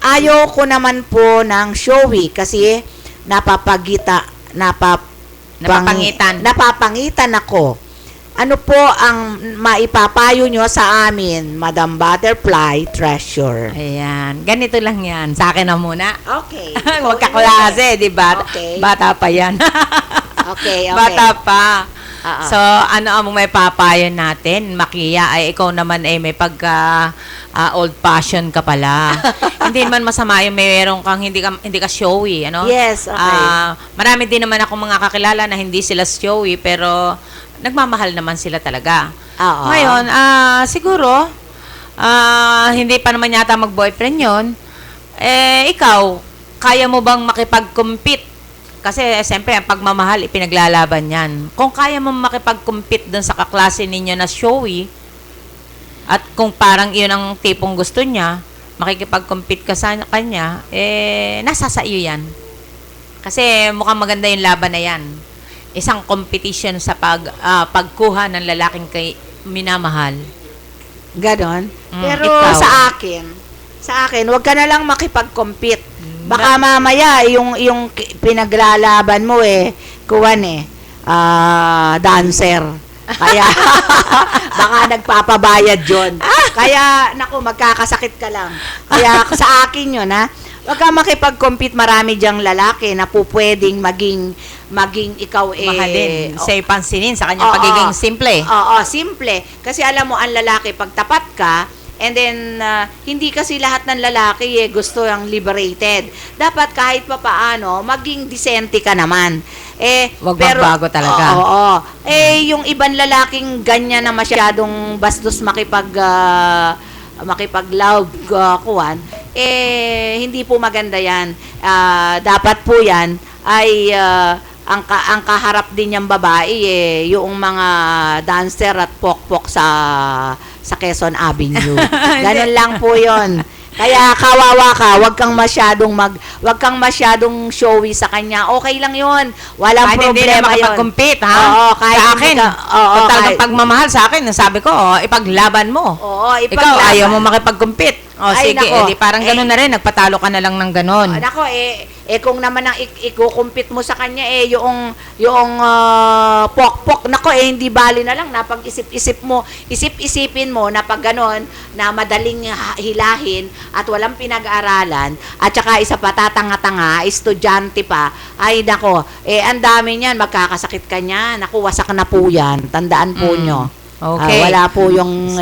Ayaw ko naman po ng showy kasi napapangitan ako. Ano po ang maipapayo nyo sa amin, Madam Butterfly Treasure? Ayan. Ganito lang yan. Sa akin na muna. Okay. Huwag kaklase, di ba? Okay. Bata pa yan. Okay. Bata pa. Oo. So, ano ang may papayo natin? Makiya, ay ikaw naman may pagka old fashion ka pala. Hindi man masama yung mayroong kang hindi ka showy, ano? Yes, okay. Marami din naman ako mga kakilala na hindi sila showy, pero nagmamahal naman sila talaga. Oo. Ngayon, siguro, hindi pa naman yata mag-boyfriend yon. Ikaw, kaya mo bang makipag-compete? Kasi, siyempre, ang pagmamahal, ipinaglalaban yan. Kung kaya mo makipag-compete dun sa kaklase ninyo na showy, at kung parang yun ang tipong gusto niya, makikipag-compete ka sa kanya, nasa sa iyo yan. Kasi mukhang maganda yung laban na yan. Isang competition sa pagkuha ng lalaking minamahal. Ganon. Pero ikaw. sa akin, wag ka na lang makipag-compete. Baka mamaya, yung pinaglalaban mo dancer. Kaya, baka nagpapabayad yun. Kaya, naku, magkakasakit ka lang. Kaya, sa akin yun, Wag ka makipag-compete, marami diyang lalaki na po pwedeng maging ikaw Mahalin. oh, Sa'yo pansinin sa kanyang Oo. pagiging simple. Oo, simple. Kasi alam mo, ang lalaki, pag tapat ka, and then, hindi kasi lahat ng lalaki gusto ang liberated. Dapat kahit pa paano, maging decente ka naman. Wag magbago talaga. Oo. Yung ibang lalaking ganyan na masyadong bastos makipag-love kuwan, hindi po maganda yan. Dapat po yan ay ang kaharap din yung babae yung mga dancer at pokpok sa Quezon Avenue. Ganun lang po 'yon. Kaya kawawa ka, wag kang masyadong showy sa kanya. Okay lang 'yon. Walang Kahit hindi na problema 'yon. makapag-compete, ha? Oo, kahit sa hindi akin, ka- oo, kung talagang kahit- pagmamahal sa akin, sabi ko, ipaglaban mo. Oo, Ikaw, ipaglaban. ayaw mo makipag-compete. Ay, Sige, nako. edi parang ganun na rin, nagpatalo ka na lang ng ganun. Nako, kung naman ang ikukumpit mo sa kanya, yung pokpok, nako, hindi bali na lang, isip-isipin mo na pag ganon, na madaling hilahin, at walang pinag-aaralan, at saka isa pa, tatanga-tanga, estudyante pa, ay nako, ang dami niyan, magkakasakit ka niyan, nako, wasak na po yan, tandaan po nyo. Okay. Wala po yung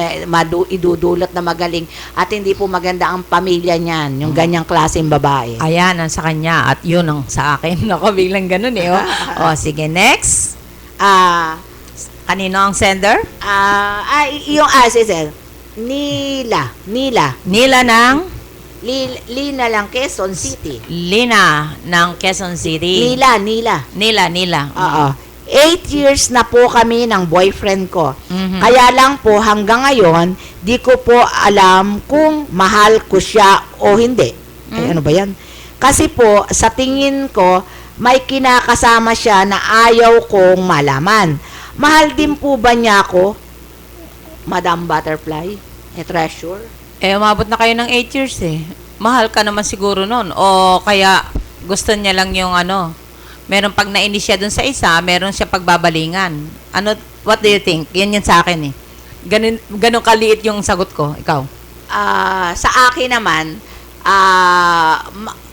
idudulot na magaling at hindi po maganda ang pamilya niyan, yung ganyang klaseng babae. Ayan, ang sa kanya, at yun ang sa akin. Nako, biglang ganun sige, next. Kanino ang sender? Sir. Nila. Nila ng Lina lang, Quezon City. Lina ng Quezon City. Nila. Oo. 8 years na po kami ng boyfriend ko. Mhm. Kaya lang po hanggang ngayon, di ko po alam kung mahal ko siya o hindi. Ano ba yan? Kasi po, sa tingin ko, may kinakasama siya na ayaw kong malaman. Mahal din po ba niya ako, Madam Butterfly? Treasure? Umabot na kayo ng 8 years Mahal ka naman siguro nun. O kaya gusto niya lang yung meron pag nainis siya dun sa isa, meron siya pagbabalingan. What do you think? Yan sa akin Ganun kaliit yung sagot ko. Ikaw? Sa akin naman,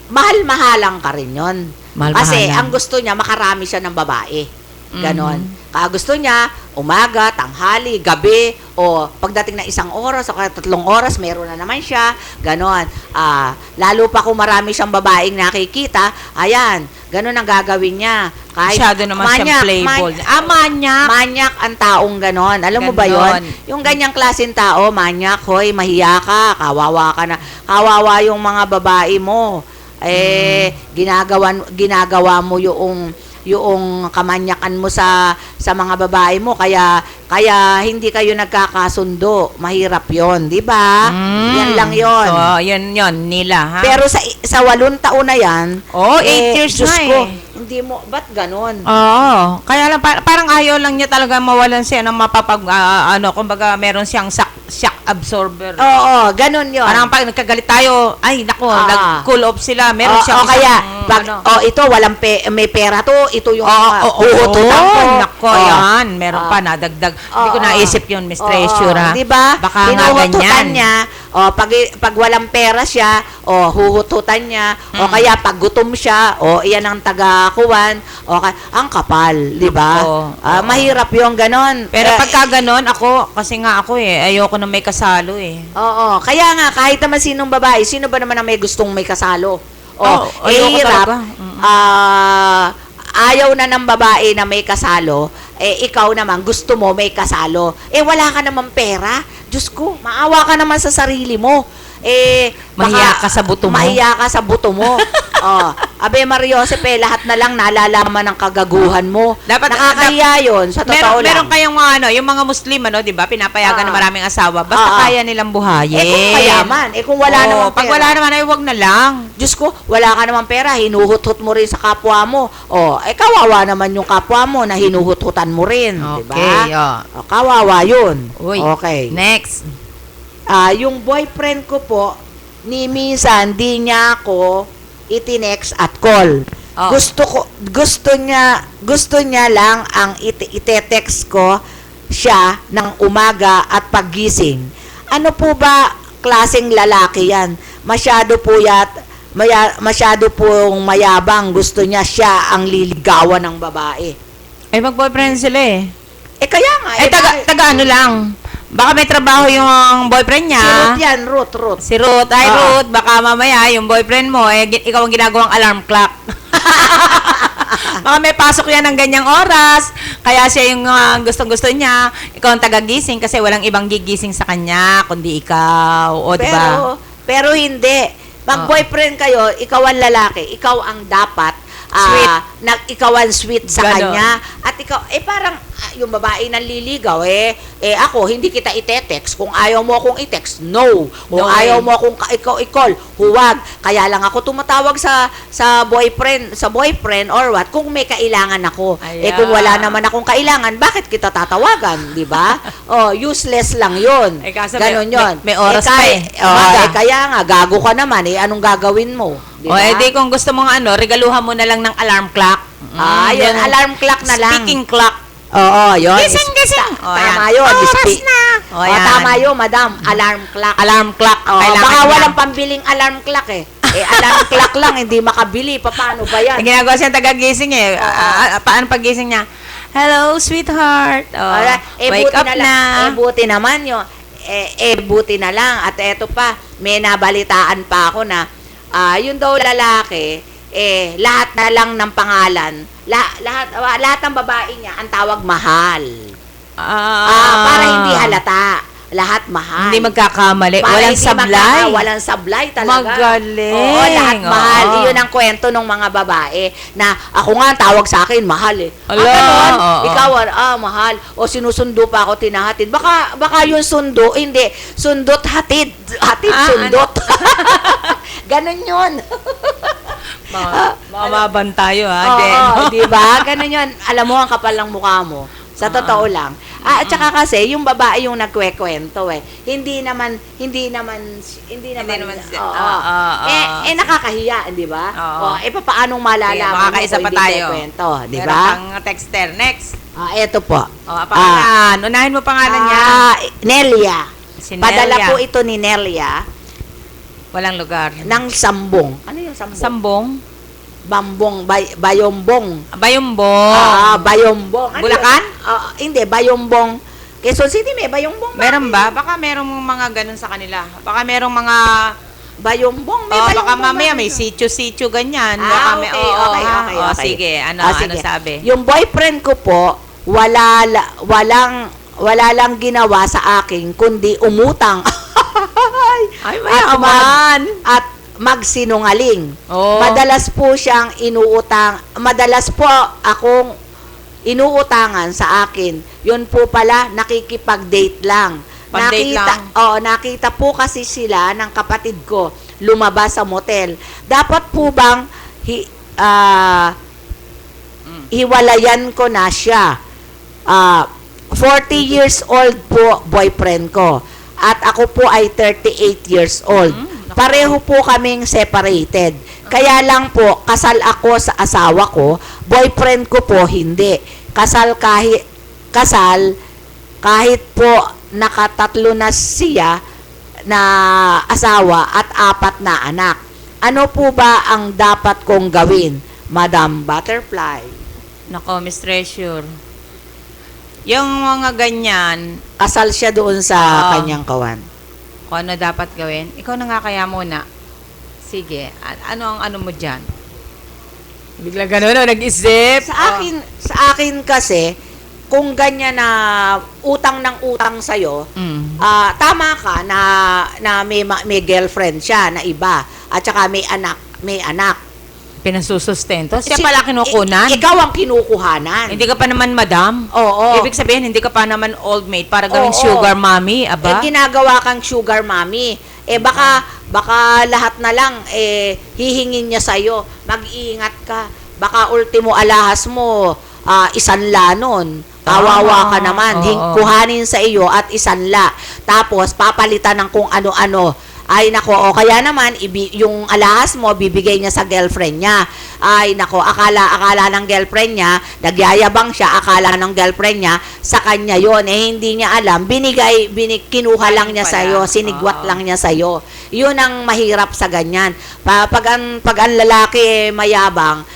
mahal-mahalang ka rin yun. Kasi ang gusto niya, makarami siya ng babae. Ganon. Gusto niya, umaga, tanghali, gabi, o pagdating ng 1 oras o 3 oras, meron na naman siya. Ganon. Lalo pa kung marami siyang babaeng nakikita, ayan, ganon ang gagawin niya. Masyado naman siyang playboy. Manyak. Manyak ang taong ganon. Alam mo ba yon? Yung ganyang klaseng tao, manyak, hoy, mahiya ka, kawawa ka na. Kawawa yung mga babae mo. Ginagawa mo yung kamanyakan mo sa mga babae mo, kaya hindi kayo nagkakasundo. Mahirap 'yon, 'di ba? Yan lang 'yon. So, yun nila, ha? Pero sa 8 taon na yan, 8 years Diyos na ko, hindi mo, ba't ganon? Oo. Kaya lang, parang ayaw lang niya talaga mawalan siya ng kumbaga meron siyang shock absorber. Oo, ganon yun. Parang pag nagkagalit tayo, ay, nako, nag-cool off sila. Meron siyang kaya, ito, may pera to, ito yung huhututan ko. Nako, yan. Meron pa, nadagdag. Hindi ko naisip yun, Miss Treasure, ha? Diba? Baka nga ganyan. Niya, pag walang pera siya, huhututan niya, o kaya pag gutom siya, iyan ang taga-kuwan, ang kapal, diba? Mahirap yung ganon. Pero pagka ganon, kasi ako ayoko na may kasalo Oo, kaya nga, kahit naman sinong babae, sino ba naman ang may gustong may kasalo? Ayoko hirap. talaga. Ayaw na ng babae na may kasalo, ikaw naman, gusto mo may kasalo. Wala ka naman pera. Diyos ko, maawa ka naman sa sarili mo. Mahiya ka sa buto mo. Mahiya ka sa buto mo. Abe Mariosep, lahat na lang nalalaman ng kagaguhan mo. Nakakahiya yun, sa totoo lang. Meron kayong yung mga Muslim, di ba? Pinapayagan ng maraming asawa. Basta kaya nilang buhayin. Kung kayaman. Kung wala naman pera. Pag wala naman, ay wag na lang. Diyos ko, wala ka naman pera, hinuhut-hut mo rin sa kapwa mo. Kawawa naman yung kapwa mo na hinuhut-hutan mo rin. Okay, diba? Kawawa yun. Uy, okay. Next. Yung boyfriend ko po, minsan, di niya ako itinext at call. Gusto niya lang ang ite-text ko siya ng umaga at paggising. Ano po ba klaseng lalaki yan? Masyado po masyado pong mayabang. Gusto niya siya ang liligawan ng babae. Mag-boyfriend sila eh. Kaya nga. Taga ano lang. Baka may trabaho yung boyfriend niya. Si Ruth yan, Ruth. Si Ruth. Ruth, baka mamaya yung boyfriend mo, ikaw ang ginagawang alarm clock. Baka may pasok yan ng ganyang oras, kaya siya yung gustong-gusto niya, ikaw ang taga-gising kasi walang ibang gigising sa kanya, kundi ikaw. O, diba? Pero hindi. Mag-boyfriend kayo, ikaw ang lalaki, ikaw ang dapat ikaw ang sweet sa Ganon. kanya. At ikaw, parang yung babae nanliligaw, ako, hindi kita ite-text. Kung ayaw mo akong i-text, no. Kung ayaw mo akong i-call, huwag. Kaya lang ako tumatawag sa boyfriend or what, kung may kailangan ako. Kung wala naman akong kailangan, bakit kita tatawagan, di ba? Useless lang yun. Ganon yun. May oras pa kaya nga, gago ka naman, anong gagawin mo? Diba? Di kung gusto mo regaluhan mo na lang ng alarm clock. Yun, alarm clock na lang. Speaking clock. Oo, yun. Gising. Tama yun. Oras na. Tama yun, madam. Alarm clock. Alarm clock. Baka walang pambiling alarm clock alarm clock lang, hindi makabili. Paano ba yan? Ginagawa siya tagagising paano pagising niya? Hello, sweetheart. Wake up na. Buti naman yun. Buti na lang. At eto pa, may nabalitaan pa ako na yun daw lalaki, lahat na lang ng pangalan, lahat ng babae niya, ang tawag mahal. Para hindi halata. Lahat mahal. Hindi magkakamali. Para Walang hindi sablay. Walang sablay talaga. Magaling. Oo, lahat mahal. Iyon ang kwento ng mga babae na ako nga, ang tawag sa akin, mahal ganon. Ikaw, mahal. O sinusundo pa ako, tinahatid. Baka yung sundo, hindi. Sundot, hatid. Hatid, sundot. Ganon yun. Mamaban tayo, di ba? Ganon yun. Alam mo, ang kapal ng mukha mo. Sa totoo lang. At saka kasi, yung babae yung nagkwekwento Hindi naman nakakahiya, di ba? Paanong malalaman makakaisa pa kung hindi tayo. kwekwento, di Meron ba? pang texter. Next. Eto po. Pangalan. Unahin mo pangalan niya. Nelia. Si Padala Nelia. po ito ni Nelia Walang lugar. ng Sambong. Ano yung Sambong? Sambong. Bayombong. Bayombong. Bayombong. Ano Bulacan? yun? Hindi, Bayombong. Quezon City may Bayombong. Meron ba? Baka merong mga ganun sa kanila. Baka merong mga Bayombong. May Bayombong. baka mamaya may sitio ganyan. Baka may, okay. Sige, ano Sige. sabi? Yung boyfriend ko po, wala lang ginawa sa akin kundi umutang. Ay, mayaman. At magsinungaling. Madalas po akong inuutangan sa akin. Yun po pala, nakikipag-date lang. Pag-date lang? Nakita po kasi sila ng kapatid ko lumabas sa motel. Dapat po bang hiwalayan ko na siya? 40 years old po boyfriend ko. At ako po ay 38 years old. Pareho po kaming separated. Kaya lang po, kasal ako sa asawa ko, boyfriend ko po hindi. Kasal kahit po nakatatlo na siya na asawa at 4 na anak. Ano po ba ang dapat kong gawin, Madam Butterfly? Nako, Miss Treasure. Yung mga ganyan, Kasal siya doon sa kanyang kawan. kung ano dapat gawin, ikaw na nga kaya muna. Sige, ano ang ano mo dyan? Bigla gano'n, nag-isip. Sa akin kasi, kung ganyan na utang ng utang sa'yo, tama ka na may girlfriend siya na iba, at saka may anak. Pinasusustento? Siya pala kinukunan? Ikaw ang kinukuhanan. Hindi ka pa naman madam? Oo. Ibig sabihin, hindi ka pa naman old maid para gawing sugar mommy, aba? Ginagawa kang sugar mommy. Baka lahat na lang, hihingin niya sa'yo. Mag-iingat ka. Baka ultimo alahas mo, isanla nun. Kawawa ka naman. Kuhanin sa iyo at isanla. Tapos, papalitan ng kung ano-ano. Ay nako, o kaya naman yung alahas mo bibigay niya sa girlfriend niya. Ay nako, akala ng girlfriend niya, nagyayabang siya, akala ng girlfriend niya sa kanya yon, hindi niya alam, kinuha lang niya sa iyo, sinigwat lang niya sa iyo. Yun ang mahirap sa ganyan. Pag ang lalaki mayabang,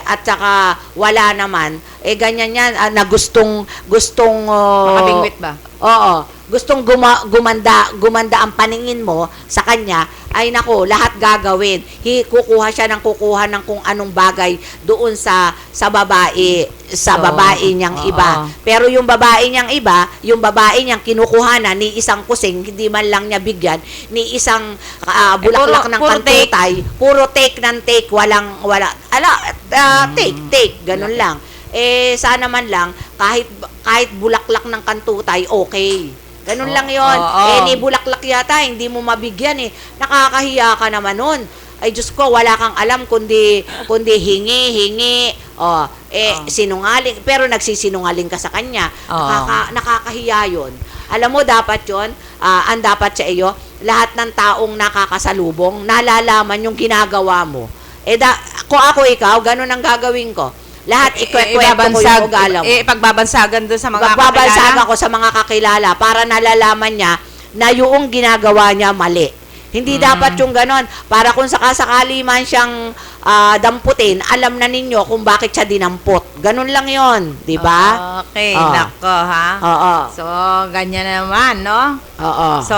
at saka wala naman, ganyan yan, na gustong Makabingwit ba? Oo, gustong gumanda ang paningin mo sa kanya, ay nako, lahat gagawin. Kukuha siya ng kung anong bagay doon sa babae, babae niyang iba. Pero yung babae niyang iba, yung babae niyang kinukuhanan ni isang kusing, hindi man lang niya bigyan, ni isang bulaklak ng kantutay, puro take ng take, wala, take, ganun lang. Sana man lang, kahit bulaklak ng kantutay, okay. Ganun lang yon. Ni bulaklak yata, hindi mo mabigyan Nakakahiya ka naman nun. Ay, Diyos ko, wala kang alam kundi hingi. Sinungaling. Pero nagsisinungaling ka sa kanya. Nakakahiya yon. Alam mo, dapat yon, ang dapat sa iyo, lahat ng taong nakakasalubong, nalalaman yung ginagawa mo. Kung ako ikaw, ganun ang gagawin ko. Lahat ikwento ko yung ugali mo. Pagbabansagan doon sa mga Magbabansagan ko sa mga kakilala para nalalaman niya na yung ginagawa niya mali. Hindi dapat yung ganon. Para kung sakasakali man siyang damputin, alam na ninyo kung bakit siya dinampot. Ganon lang yon, di ba? Okay, nako ha. Oo. So, ganyan naman, no? Oo. So,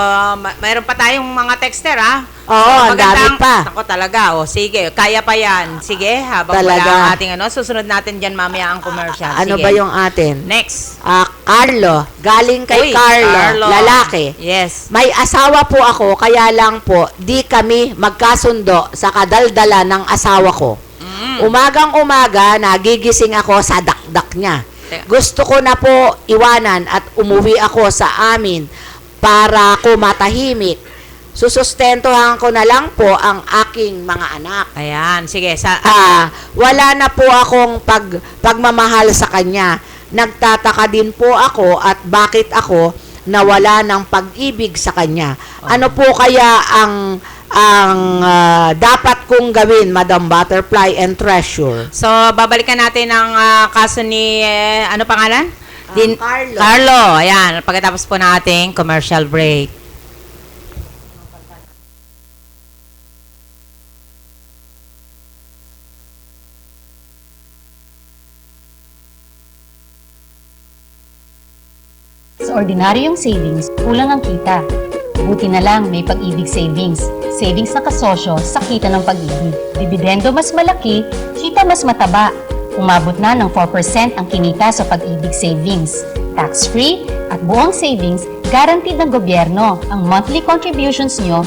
mayroon pa tayong mga texter, ha? Oo, ang dami pa. Ako talaga, sige, kaya pa yan. Sige, habang Talaga. wala ang ating susunod natin dyan mamaya ang commercial. Ano Sige. ba yung atin? Next. Carlo. Galing kay Uy, Carlo. Lalaki. Yes. May asawa po ako, kaya lang po, di kami magkasundo sa kadaldala ng asawa ko. Umagang-umaga, nagigising ako sa dakdak niya. Gusto ko na po iwanan at umuwi ako sa amin para ko matahimik. Susustentuhan ko na lang po ang aking mga anak. Ayan, sige. Wala na po akong pagmamahal sa kanya. Nagtataka din po ako at bakit ako nawala ng pag-ibig sa kanya. Ano po kaya ang dapat kong gawin, Madam Butterfly and Treasure? So, babalikan natin ang kaso ni, ano pangalan? Carlo. Carlo. Ayan, pagkatapos po ng ating commercial break. Sa ordinaryong savings, kulang ang kita. Buti na lang may pag-ibig savings. Savings na kasosyo sa kita ng pag-ibig. Dividendo mas malaki, kita mas mataba. Umabot na ng 4% ang kinita sa pag-ibig savings. Tax-free at buong savings, guaranteed ng gobyerno. Ang monthly contributions nyo,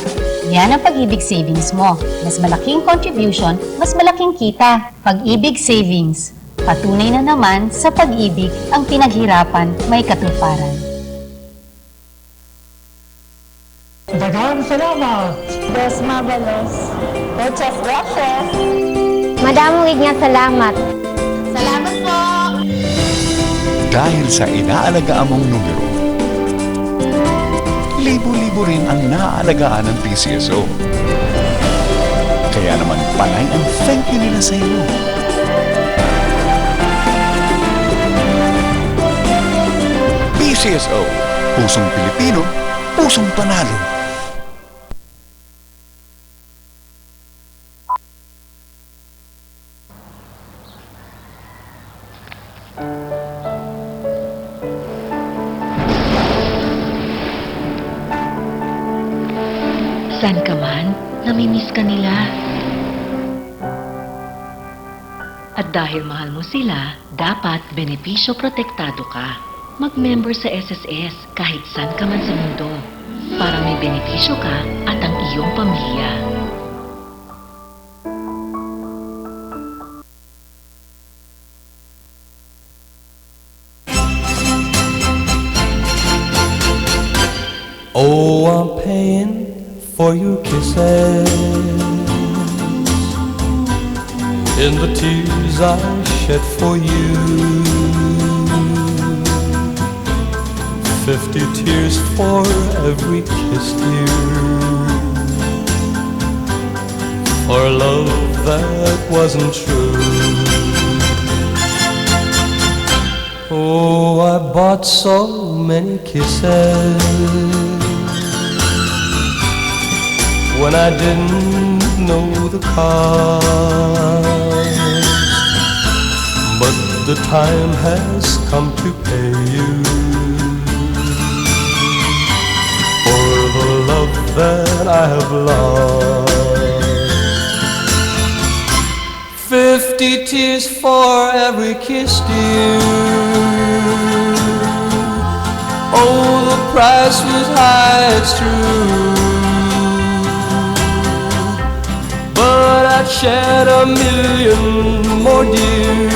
yan ang pag-ibig savings mo. Mas malaking contribution, mas malaking kita. Pag-ibig savings. Patunay na naman sa pag-ibig ang pinaghirapan may katuparan. Daghang salamat. Dos mabalos. Muchas gracias. Madam Wig nga salamat. Salamat po. Dahil sa inaalagaan mong numero, libo-libo rin ang naaalagaan ng PCSO. Kaya naman panay ang thank you nila sa iyo. PCSO, pusong Pilipino, pusong panalo. San ka man, namimiss ka nila. At dahil mahal mo sila, dapat benepisyo protektado ka. Mag-member sa SSS kahit saan ka man sa mundo para may benepisyo ka at ang iyong pamilya. Oh, I'm paying for your kisses and the tears I shed for you. 50 tears for every kiss, dear. for love that wasn't true. Oh, I bought so many kisses when I didn't know the cost, but the time has come to pay you for the love that I have lost. 50 tears for every kiss, dear. Oh, the price was high, it's true, but I'd shed a million more, dear,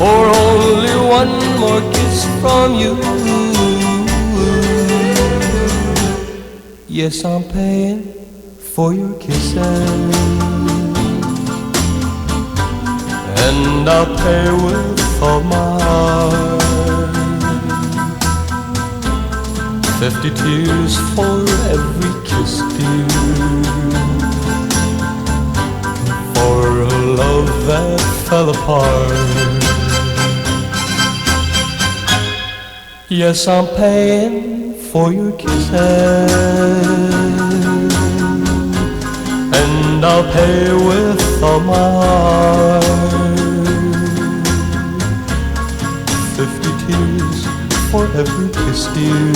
for only one more kiss from you. Yes, I'm paying for your kisses, and I'll pay with all my heart. 50 tears for every kiss, dear, for a love that fell apart. Yes, I'm paying for your kisses, and I'll pay with all my heart. 50 tears for every kiss, dear,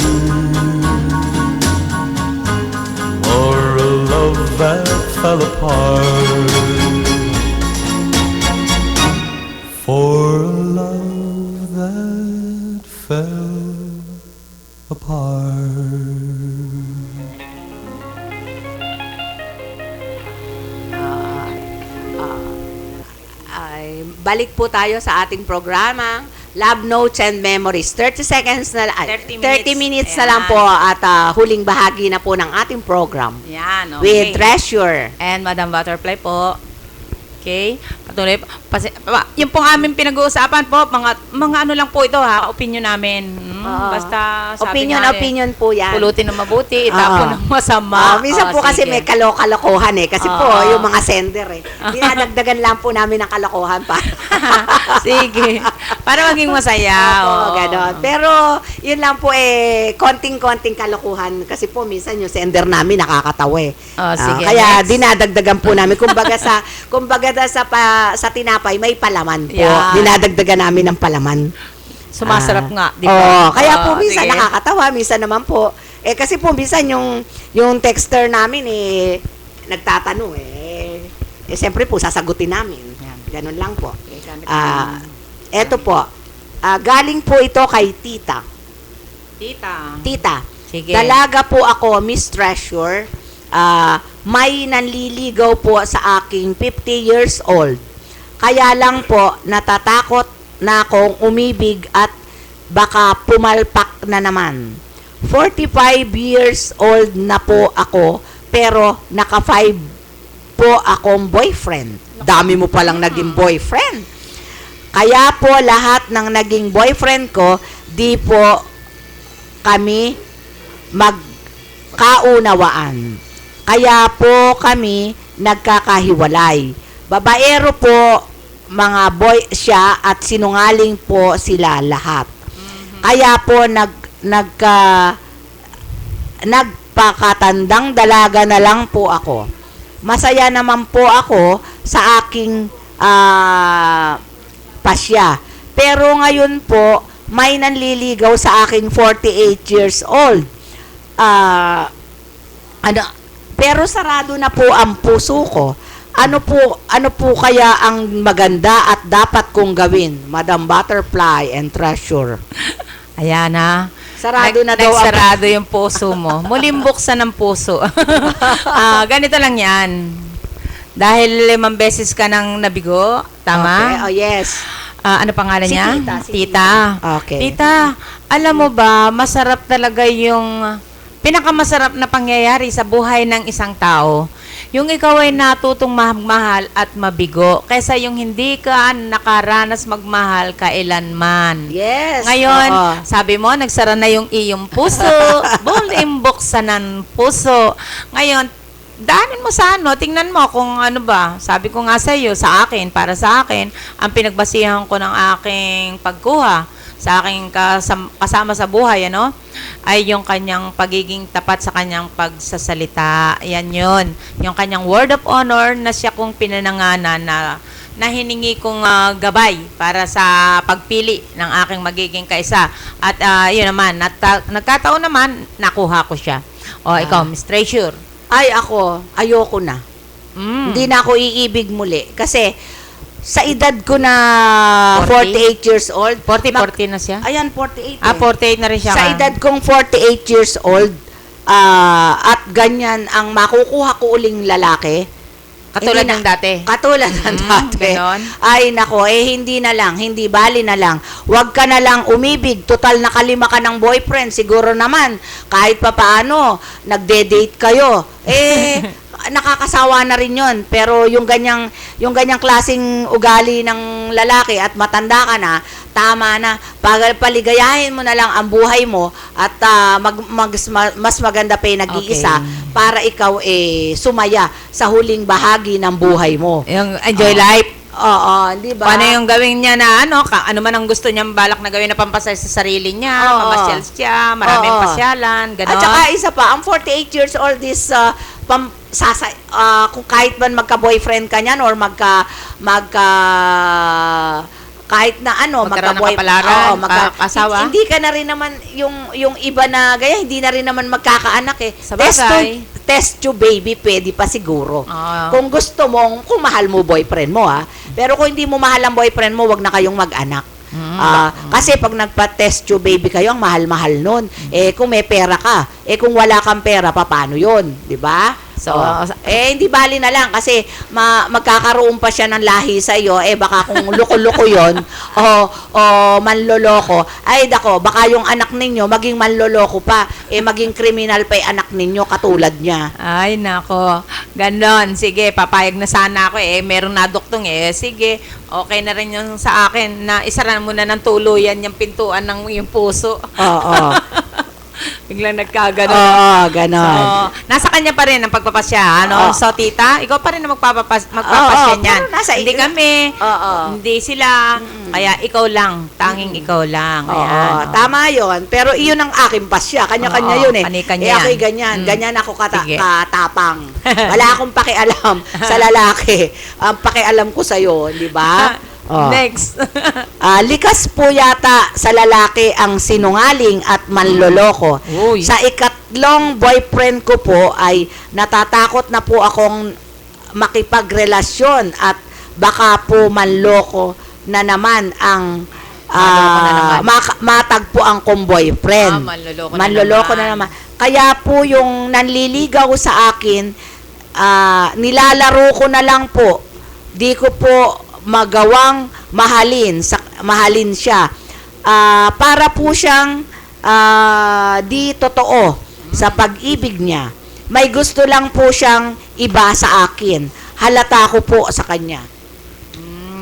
for a love that fell apart. For a love that fell apart. Ay, balik po tayo sa ating programa, Love Notes and Memories. 30 seconds na 30 30 minutes na Ayan. lang po at huling bahagi na po ng ating program Yan, with okay. Treasure. And Madam Butterfly po. Okay? Patuloy. Yung pong aming pinag-uusapan po, mga ano lang po ito ha, opinion namin. Oo. Basta sabi nga eh, Opinion po yan. pulutin ng mabuti, itapon ng masama. Minsan po Oo, kasi sige. may kalokohan eh. Kasi po, Oo. yung mga sender eh. Dinadagdagan lang po namin ng kalokohan pa. Sige. Para maging masaya. Opo, oo. ganon. Pero, yun lang po konting-konting kalokohan. Kasi po, minsan yung sender namin nakakatawa eh. Sige, kaya next. dinadagdagan po namin. Kumbaga sa tinapay, may palaman po. Yan. Dinadagdagan namin ng palaman. Sumasarap nga, di ba? Oo, kaya po Oo, minsan sige. nakakatawa, minsan naman po. Kasi po minsan yung texter namin nagtatanong siyempre po sasagutin namin. Ganun lang po. Eto po. Galing po ito kay Tita. Tita. Sige. Dalaga po ako, Miss Treasure. May nanliligaw po sa aking 50 years old. Kaya lang po, natatakot na akong umibig at baka pumalpak na naman. 45 years old na po ako, pero naka 5 po akong boyfriend. Dami mo palang naging boyfriend. Kaya po lahat ng naging boyfriend ko, di po kami magkaunawaan. Kaya po kami nagkakahiwalay. Babaero po mga boy siya at sinungaling po sila lahat. Kaya po nagpakatandang dalaga na lang po ako. Masaya naman po ako sa aking pasya. Pero ngayon po, may nanliligaw sa aking 48 years old. Pero sarado na po ang puso ko. Ano po kaya ang maganda at dapat kong gawin, Madam Butterfly and Treasure? Ayan na. Sarado na daw ang Nagsarado yung puso mo. Muling buksan ang puso. Ganito lang yan. Dahil 5 beses ka nang nabigo, tama? Okay. Oh, yes. Ano pangalan Si niya? Tita, si Tita. Okay. Tita, alam mo ba, masarap talaga yung pinakamasarap na pangyayari sa buhay ng isang tao. Yung ikaw ay natutong magmahal at mabigo kaysa yung hindi ka nakaranas magmahal kailanman. Yes. Ngayon, Oo. sabi mo, nagsara na yung iyong puso, buling buksan ng puso. Ngayon, daanin mo sa ano, tingnan mo kung ano ba. Sabi ko nga sa iyo, sa akin, para sa akin, ang pinagbasihan ko ng aking pagkuha sa aking kasama sa buhay, ano, ay yung kanyang pagiging tapat sa kanyang pagsasalita. Yan yun. Yung kanyang word of honor na siya kong pinananganan na hiningi kong gabay para sa pagpili ng aking magiging kaisa. At yun naman, nagkataon naman, nakuha ko siya. O, ikaw, Miss Treasure. Ay, ako, ayoko na. Hindi na ako iibig muli. Kasi, sa edad ko na 40? 48 years old. 40 na siya? Ayan, 48 Ah, 48 na rin siya. Sa edad kong 48 years old, at ganyan ang makukuha ko uling lalaki. Katulad ng dati. Katulad ng dati. Ganon. Ay, nako, hindi na lang, hindi bali na lang. Huwag ka na lang umibig. Total, nakalima ka ng boyfriend. Siguro naman, kahit pa paano, nagde-date kayo. Nakakasawa na rin yun. Pero yung ganyang klaseng ugali ng lalaki at matanda ka na, tama na. Paligayahin mo na lang ang buhay mo at mas maganda pa yung nag-iisa para ikaw sumaya sa huling bahagi ng buhay mo. Yung enjoy life. Oo, di ba? Paano yung gawin niya na ano man ang gusto niyang balak na gawin na pampasay sa sarili niya, mamasyal siya, maraming pasyalan, gano'n. At saka isa pa, ang 48 years old is kung kahit man magka-boyfriend ka niyan or kahit na magkapalaran, asawa. Hindi ka na rin naman yung iba na gaya, hindi na rin naman magkakaanak eh. Test tube baby, pwede pa siguro. Kung gusto mong, kung mahal mo boyfriend mo pero kung hindi mo mahal ang boyfriend mo, wag na kayong mag-anak. Kasi pag nagpa-test tube baby kayo, ang mahal-mahal nun. Kung may pera ka, kung wala kang pera, paano yun? Di ba? So, hindi bali na lang kasi magkakaroon pa siya ng lahi sa iyo, baka kung loko-loko yon o manloloko, ay dako, baka yung anak ninyo maging manloloko pa, maging kriminal pa yung anak ninyo katulad niya. Ay, nako. Ganon. Sige, papayag na sana ako meron na duktong sige, okay na rin yung sa akin na isara mo na ng tuluyan yung pintuan ng yung puso. Oo. Biglang nagkaganon. Oo, ganon. So, nasa kanya pa rin ang pagpapasya, ano? So, tita, ikaw pa rin ang magpapasya niyan. Hindi kami, hindi sila, kaya ikaw lang, tanging ikaw lang. Ayan. Tama yon. Pero iyon ang aking pasya. Kanya-kanya yun Kanya-kanya ako'y ganyan. Ganyan ako katapang. Wala akong pakialam sa lalaki. Ang pakialam ko sa'yo, di ba? Next. Likas po yata sa lalaki ang sinungaling at manloloko. Uy. Sa ikatlong boyfriend ko po ay natatakot na po akong makipagrelasyon at baka po manloko na naman ang matagpuan kong boyfriend. Manloloko na naman. Kaya po yung nanliligaw sa akin, nilalaro ko na lang po. Di ko po magawang mahalin siya. Para po siyang di totoo sa pag-ibig niya. May gusto lang po siyang iba sa akin. Halata ko po sa kanya.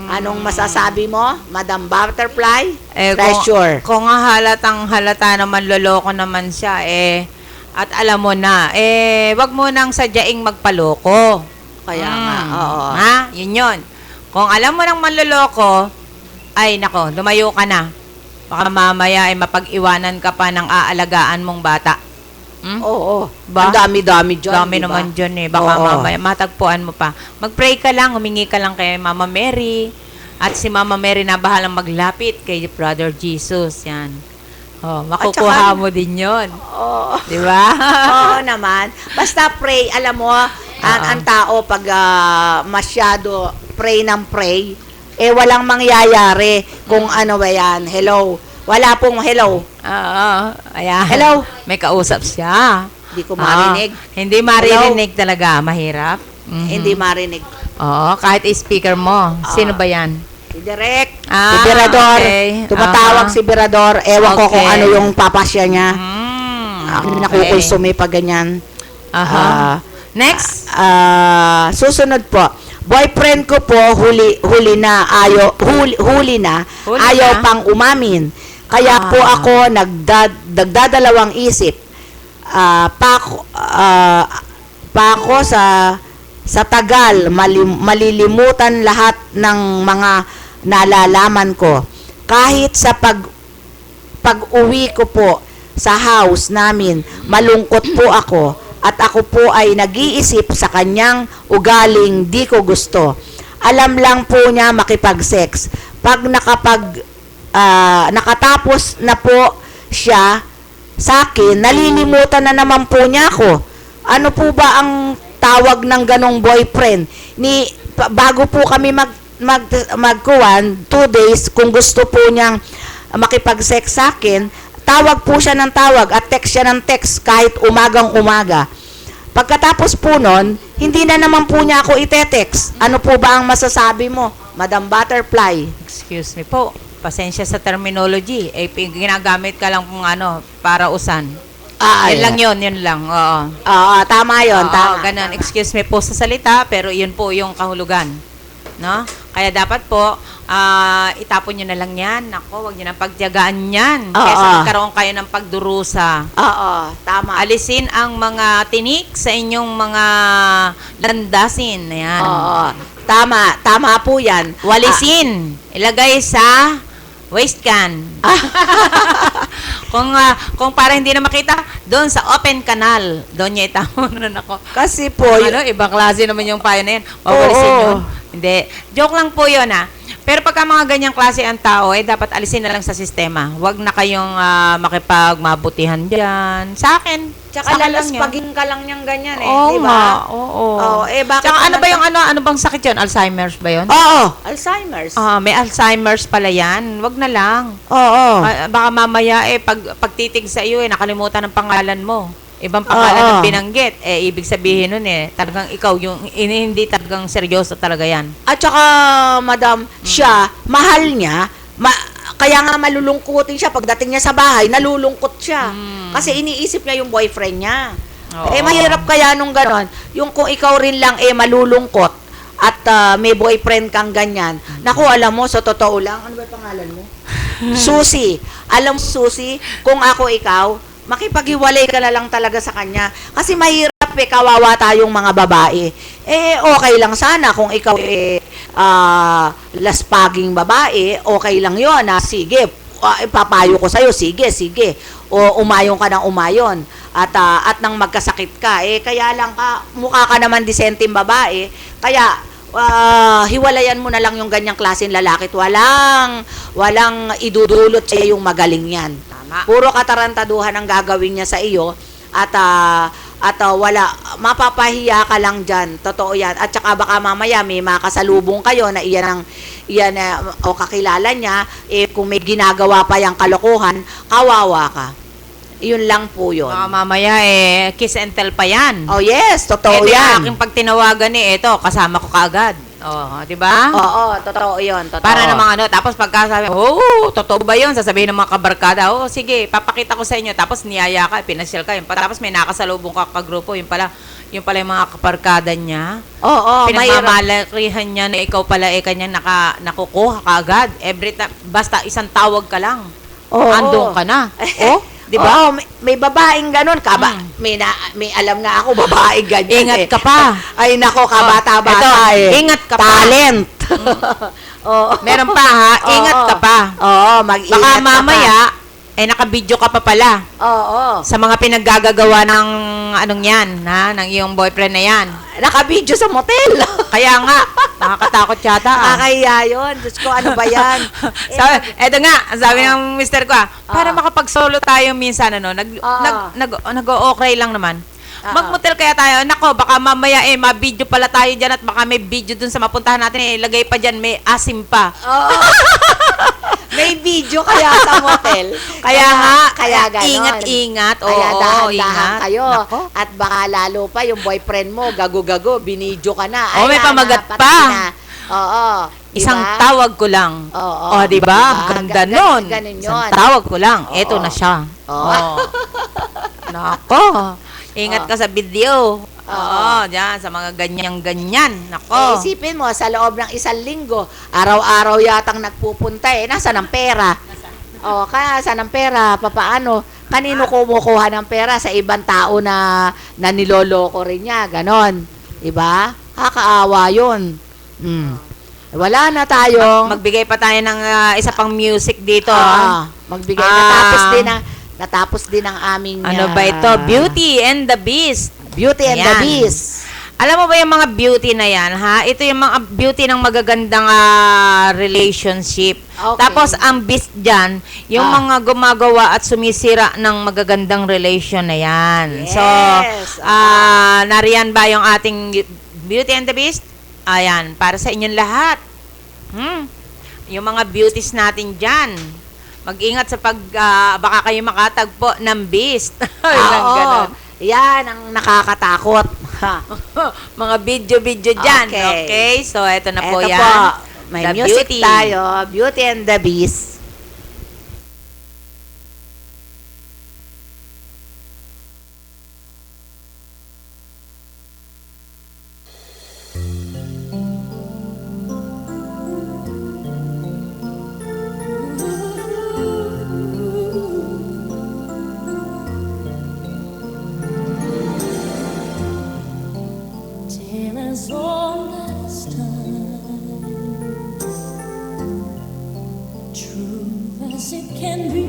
Anong masasabi mo, Madam Butterfly? Treasure. Kung halatang halata naman, loloko naman siya, at alam mo na, wag mo nang sadyaing magpaloko. Kaya nga, oo. Yun yun. Kung alam mo nang manloloko, ay nako, lumayo ka na. Baka mamaya mapag-iwanan ka pa ng aalagaan mong bata. Oo. Ba? Ang dami-dami dyan. Dami diba? naman dyan Baka mamaya matagpuan mo pa. Mag-pray ka lang, humingi ka lang kay Mama Mary. At si Mama Mary na bahalang maglapit kay Brother Jesus. Yan. Makukuha mo din yun. Oo. Di ba? Oo naman. Basta pray. Alam mo, ang tao pag masyado pray ng pray, walang mangyayari kung ano ba yan. Hello. Wala pong hello. Ayan. Hello. May kausap siya. Hindi ko marinig. Hindi maririnig talaga. Mahirap. Hindi marinig. Oo, kahit speaker mo. Sino ba yan? Si Direk. Ah, si Birador. okay. Tumatawag si Birador. Ewan ko kung Okay. ano yung papasya niya. Nakukonsume pa ganyan. Next. Susunod po. Boyfriend ko po huli na ayaw pang umamin. Kaya po ako pa ako sa tagal, malilimutan lahat ng mga nalalaman ko. Kahit sa pag-uwi ko po sa house namin, malungkot po ako at ako po ay nag-iisip sa kanyang ugaling di ko gusto. Alam lang po niya makipag-sex. Pag nakatapos na po siya sa akin, nalilimutan na naman po niya ako. Ano po ba ang tawag ng ganong boyfriend? Bago po kami magkuwan, 2 days, kung gusto po niyang makipag-sex sa akin, tawag po siya ng tawag at text siya ng text kahit umagang-umaga. Pagkatapos po nun, hindi na naman po niya ako ite-text. Ano po ba ang masasabi mo, Madam Butterfly? Excuse me po. Pasensya sa terminology. Ginagamit ka lang kung para usan. Yun lang yun lang. Oo. Oo, tama yun. Oo, ganun. Excuse me po sa salita, pero yun po yung kahulugan. No? Kaya dapat po, itapon nyo na lang yan. Nako, wag nyo nang pagtiyagaan yan. Kesa magkaroon kayo ng pagdurusa. Oo, tama. Alisin ang mga tinik sa inyong mga landasin. Ayan. Oo, tama po yan. Walisin. Ilagay sa waste can. Kung para hindi na makita, doon sa open canal, doon niya itapon na ako. Kasi po, Ibang klase naman yung payo na yan. Wawalisin yun. Hindi. Joke lang po yun, Pero pagka mga ganyang klase ang tao, dapat alisin na lang sa sistema. Huwag na kayong makipagmabutihan dyan. Sa akin. tsaka lalaspagin ka lang niyang ganyan Oo di ba? nga, oo. Bakit Tsaka ano ba yung ano bang sakit yun? Alzheimer's ba yun? Oo, Alzheimer's. May Alzheimer's pala yan. Wag na lang. Oo. Baka mamaya pagtitig sa iyo nakalimutan ng pangalan mo. Ibang pangalan ang binanggit. Ibig sabihin nun talagang ikaw yung hindi talagang seryoso talaga yan. At saka, madam, siya, mahal niya, kaya nga malulungkutin siya. Pagdating niya sa bahay, nalulungkot siya. Kasi iniisip niya yung boyfriend niya. Mahirap kaya nung ganon. Yung kung ikaw rin lang malulungkot at may boyfriend kang ganyan. Naku, alam mo, sa totoo lang, ano ba yung pangalan mo? Susi. Alam mo, Susi, kung ako ikaw, makipaghiwalay ka na lang talaga sa kanya. Kasi mahirap kawawa tayong mga babae. Okay lang sana kung ikaw laspaging babae, okay lang yun na sige, ipapayo ko sa'yo, sige. O umayon ka ng umayon. At nang magkasakit ka, kaya lang mukha ka naman disenteng babae, kaya hiwalayan mo na lang yung ganyang klaseng lalaki at walang idudulot sa'yo yung magaling yan. Puro katarantaduhan ang gagawin niya sa iyo at wala, mapapahiya ka lang dyan. Totoo yan. At saka baka mamaya may makasalubong kayo na iyan o kakilala niya, kung may ginagawa pa yung kalokohan, kawawa ka. Yun lang po yun. Baka mamaya kiss and tell pa yan. Oh yes, totoo yan. Aking pag tinawagan kasama ko kaagad. Di ba? Oo, totoo yun. Totoo. Para namang tapos pagkasabi, totoo ba yun? Sasabihin ng mga kabarkada, sige, papakita ko sa inyo. Tapos niyaya ka, pinasyal ka. Tapos may nakasalubong ka kagrupo, yung pala yung mga kabarkada niya. Oo, pinagmamalakihan niya na ikaw pala kanya nakukuha kaagad. Basta isang tawag ka lang. Andun ka na. Di ba? May babaeng ganun ka ba? May alam nga ako, babaeng ganyan. Ingat ka pa. Ay nako, kabata-bata Ingat ka pa. Talent. Meron pa ingat ka pa. Oo, mag-ingat ka pa. Baka mamaya, naka-video ka pa pala. Oo. Sa mga pinaggagawa ng ng iyong boyfriend na yan. Naka-video sa motel. Kaya nga, nakakatakot yata. Nakakahiya yun. Diyos ko, ano ba yan? Eto nga, sabi ng mister ko para makapag-solo tayo minsan, nag-o-okay lang naman. Mag-motel kaya tayo. Nako, baka mamaya ma-video pala tayo dyan at baka may video dun sa mapuntahan natin. Lagay pa dyan, may asim pa. Oo. May video kaya sa motel. Kaya ganon. Ingat-ingat. Kaya dahan-dahan kayo. Nako. At baka lalo pa yung boyfriend mo, gago-gago, binidyo ka na. May pamagat pa. Oo. Isang tawag ko lang. Oo. Diba? Ganda nun. Ganun yun. Isang tawag ko lang. Eto na siya. Nako. Ingat ka sa video. Diyan, sa mga ganyan-ganyan. Nako. Isipin mo, sa loob ng 1 linggo, araw-araw yatang nagpupunta. Nasaan ang pera? Kaya saan ang pera? Papaano? kanino kumukuha ng pera? Sa ibang tao na niloloko rin niya, ganon. Diba? Kakaawa yun. Wala na tayong... Magbigay pa tayo ng isa pang music dito. Magbigay. Natapos din ang aming... Ano ba ito? Beauty and the Beast. Beauty and the Ayan. Beast. Alam mo ba yung mga beauty na yan, ha? Ito yung mga beauty ng magagandang relationship. Okay. Tapos, ang beast dyan, yung mga gumagawa at sumisira ng magagandang relation na yan. Yes. So, nariyan ba yung ating Beauty and the Beast? Ayan, para sa inyong lahat. Yung mga beauties natin dyan. Mag-ingat sa baka kayo makatagpo ng beast. Oo. Yan ang nakakatakot. Mga video dyan. Okay. Okay? So, eto na po Eto yan. po, may The music Beauty. tayo. Beauty and the Beast. Till as old as time, true as it can be.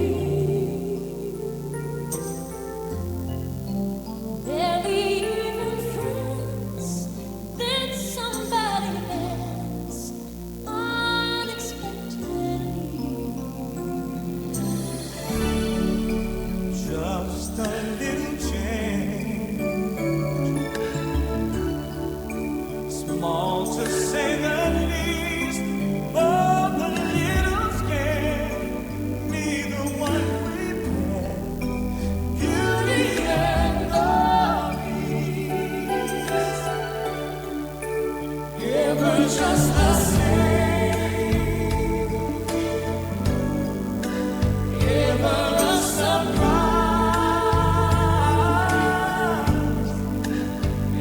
Barely even friends, then somebody else unexpectedly. Just a little change, small to say the least, but a little scared. Neither one prepared. Beauty and the Beast, ever just the same, ever a surprise,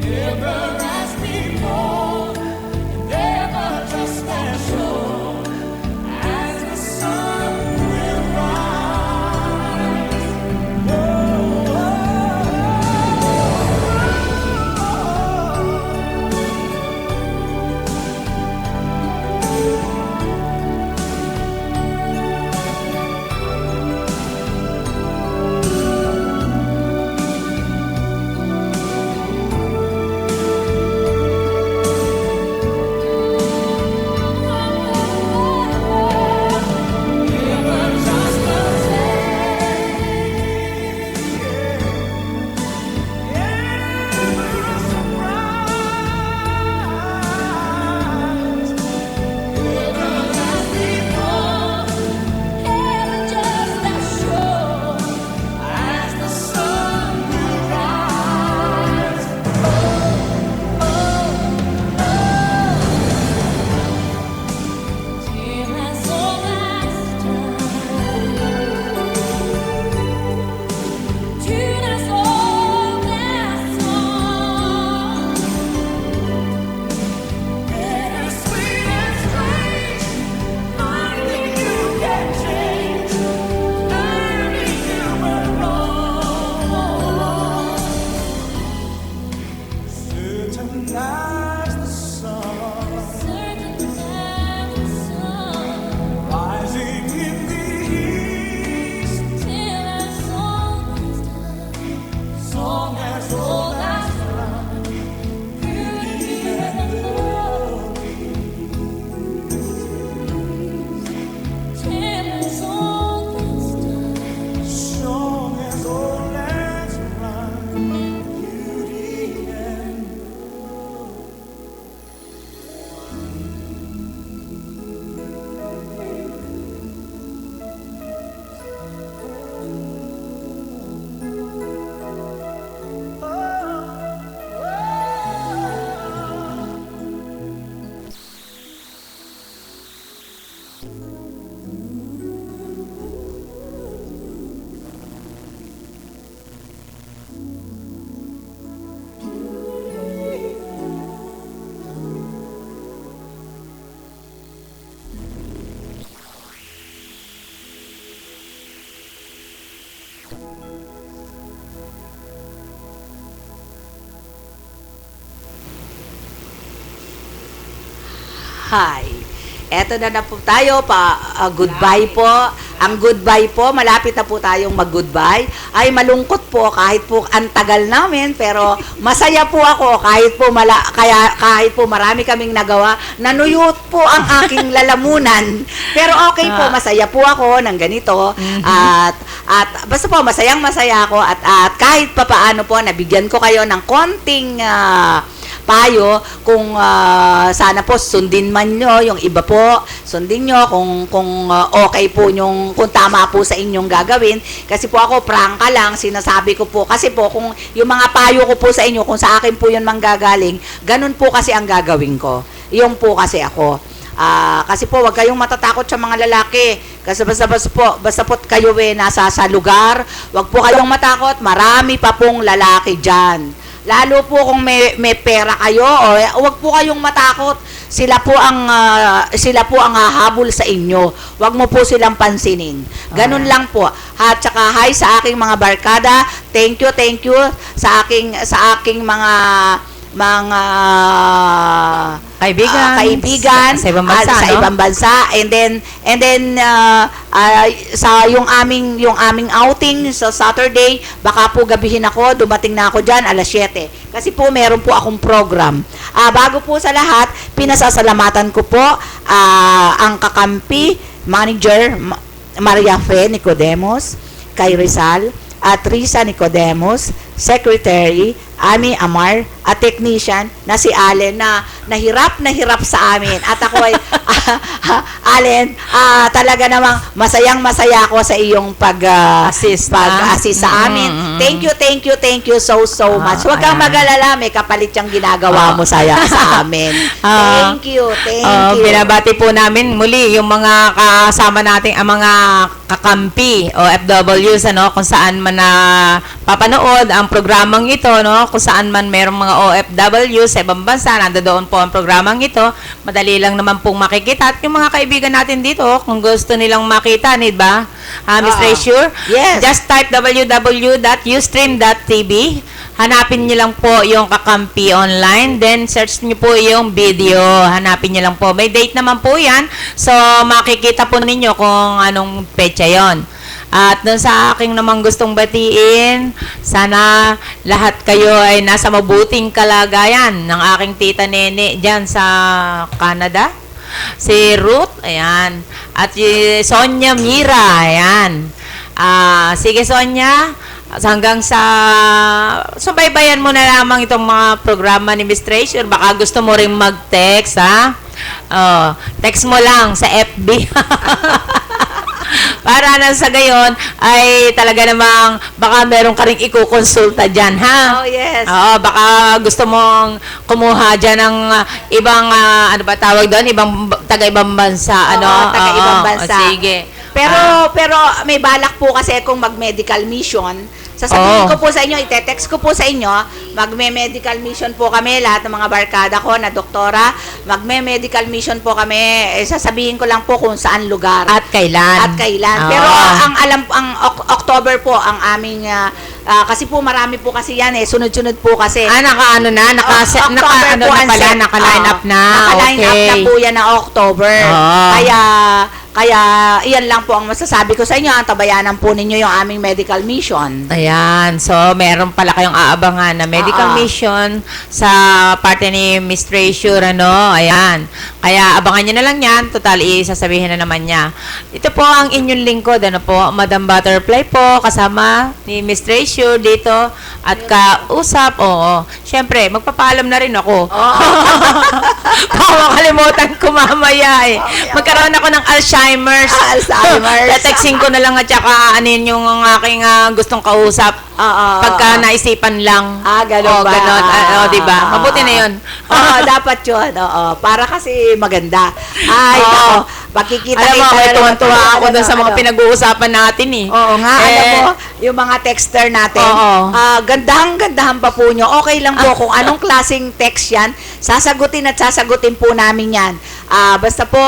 ever as before, and ever just as sure as the sun will rise. Hi. Eto na po tayo, goodbye po. Ang goodbye po, malapit na po tayong mag-goodbye. Ay, malungkot po kahit po ang tagal namin, pero masaya po ako kahit po marami kaming nagawa. Nanuyot po ang aking lalamunan. Pero okay po, masaya po ako ng ganito. At basta po, masayang-masaya ako at kahit papaano po, nabigyan ko kayo ng konting payo kung sana po sundin man nyo, yung iba po, sundin nyo kung okay po kung tama po sa inyong gagawin. Kasi po ako, prangka lang, sinasabi ko po, kasi po kung yung mga payo ko po sa inyo, kung sa akin po yun manggagaling, ganun po kasi ang gagawin ko. Yung po kasi ako. Kasi po, wag kayong matatakot sa mga lalaki. Kasi basta po kayo nasa sa lugar, wag po kayong matakot, marami pa pong lalaki dyan. Lalo po kung may pera kayo, huwag po kayong matakot. Sila po ang hahabol sa inyo. Huwag mo po silang pansinin. Ganun lang po. At saka hi sa aking mga barkada. Thank you sa aking mga kaibigan sa ibang bansa, sa ibang bansa, and then sa yung aming outing sa Saturday, baka po gabihin ako, dumating na ako diyan alas 7 kasi po meron po akong program. Bago po sa lahat, pinasasalamatan ko po ang kakampi manager Maria Fe Nicodemos, kay Rizal at Risa Nicodemos, secretary Ami Amar, at technician na si Allen na nahirap sa amin. At ako ay, Allen, talaga namang masayang-masaya ako sa iyong pag-assist sa amin. Thank you so much. Huwag kang mag-alala, may kapalit yung ginagawa mo sa amin. Thank you. Binabati po namin muli yung mga kasama nating ang mga kakampi o FWs, kung saan man na papanood ang programang ito, kung saan man merong mga OFW sa ibang bansa, nandoon po ang programang ito, madali lang naman pong makikita. At yung mga kaibigan natin dito, kung gusto nilang makita, ba? Miss Treasure? Yes. Just type www.ustream.tv. Hanapin niyo lang po yung kakampi online, then search niyo po yung video. Hanapin niyo lang po. May date naman po yan, so makikita po ninyo kung anong petsa yon. At dun sa aking namang gustong batiin, sana lahat kayo ay nasa mabuting kalagayan ng aking tita Nene dyan sa Canada. Si Ruth, ayan. At si Sonia Mira, ayan. Sige Sonia, hanggang sa subaybayan mo na lamang itong mga programa ni Miss Treasure. Baka gusto mo rin mag-text, ha? Text mo lang sa FB. Para na sa gayon, ay talaga namang baka meron ka rin ikukonsulta dyan, ha? Oh, yes. Oo, baka gusto mong kumuha dyan ng ibang, ano ba tawag doon? Taga-ibang bansa, taga-ibang bansa. Sige. Pero may balak po kasi kung mag-medical mission. Sasabihin ko po sa inyo, ite-text ko po sa inyo, magme-medical mission po kami, lahat ng mga barkada ko na doktora, magme-medical mission po kami, sasabihin ko lang po kung saan lugar. At kailan. Pero ang October po, ang aming, kasi po marami po kasi yan sunod-sunod po kasi. Naka-line up na. Naka-line up na po yan na October. Kaya, iyan lang po ang masasabi ko sa inyo. Antabayanan po ninyo yung aming medical mission. Ayan. So, meron pala kayong aabangan na medical mission sa parte ni Miss Treasure, Ayan. Kaya, abangan nyo na lang yan. Total, isasabihin na naman niya. Ito po ang inyong lingkod, Madam Butterfly po, kasama ni Miss Treasure dito. At kausap, Siyempre, magpapaalam na rin ako. Baka makalimutan ko mamaya Magkaroon ako ng Alzheimer's. Texting ko na lang at saka anin yung aking gustong kausap. Pagka naisipan lang. Ganon ba? Ganon. Diba? Mabuti na yun. Dapat yun. Para kasi maganda. Makikita alam mo, may tuwan-tuwa ako dun sa mga pinag-uusapan natin Oo nga, alam mo, yung mga texter natin, gandahan pa po nyo. Okay lang po kung anong klaseng text yan, sasagutin po namin yan. Basta po,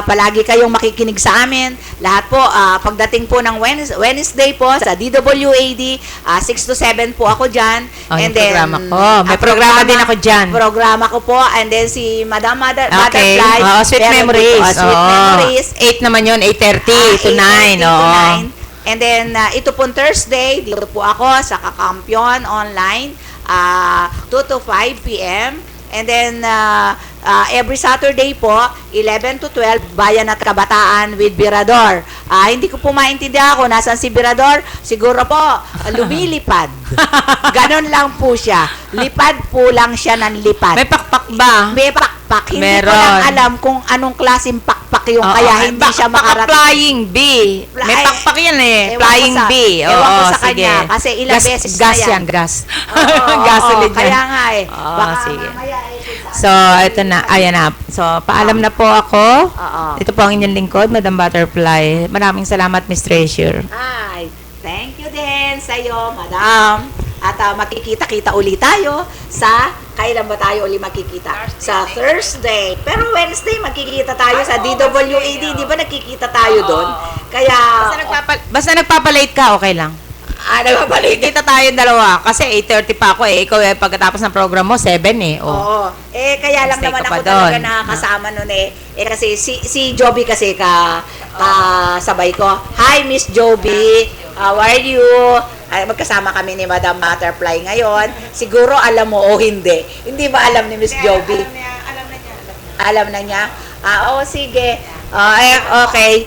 palagi kayong makikinig sa amin. Lahat po, pagdating po ng Wednesday po sa DWAD, 6 to 7 po ako dyan. Oh, yung programa ko. May programa din ako dyan. Programa ko po. And then si Madam Okay. Butterfly. Sweet meron Memories. din po, Sweet Memories. 8 naman yun, 8:30 to 9. 8:30 to 9. And then, ito pong Thursday, dito po ako sa Kakampiyon online, 2 to 5 p.m. And then, every Saturday po, 11 to 12, Bayan at Kabataan with Birador. Hindi ko po maintindihan kung nasan si Birador. Siguro po, lumilipad. Ganon lang po siya. Lipad po lang siya ng lipad. May pakpak ba? May pakpak. Hindi Meron. ko lang alam kung anong klaseng pakpak yung kaya hindi siya makarating. Flying bee. May pakpak yan eh. Ewan ko Flying sa- bee. ewan ko Oo, sa sige. kanya, kasi ilang beses gas na yan. Gas. Oo, Gasoline kaya yan. nga eh. Oo, Baka sige. mamaya eh, kung saan- So, ito na. Ayan na. So, paalam na po ako. Oo. Ito po ang inyong lingkod, Madam Butterfly. Maraming salamat, Miss Treasure. Ay, thank you din sa iyo, madam. At makikita-kita ulit tayo sa, kailan ba tayo ulit makikita? Sa Thursday. Pero Wednesday, makikita tayo sa DWAD. Di ba nakikita tayo doon? Kaya, Basta nagpapalate ka, okay lang. nagpapalit. Kita tayo dalawa. Kasi 8:30 pa ako eh. Ikaw eh, pagkatapos ng programa mo, 7 eh. Oh. Oo. Kaya lang Stay naman ka pa ako talaga doon. nakakasama nun eh. Kasi si Joby kasi sabay ko. Hi, Miss Joby. How are you? Magkasama kami ni Madam Butterfly ngayon. Siguro alam mo o hindi. Hindi ba alam ni Miss Joby? Alam na niya. Oo, sige. Okay.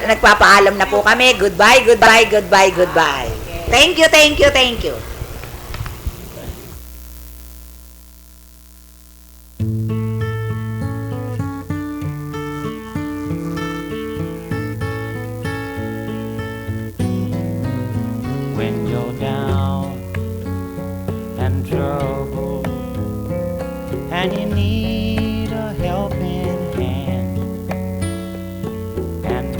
Nagpapaalam na po kami. Goodbye, goodbye, goodbye, goodbye. Thank you, thank you, thank you. When you're down and troubled and you need a helping hand and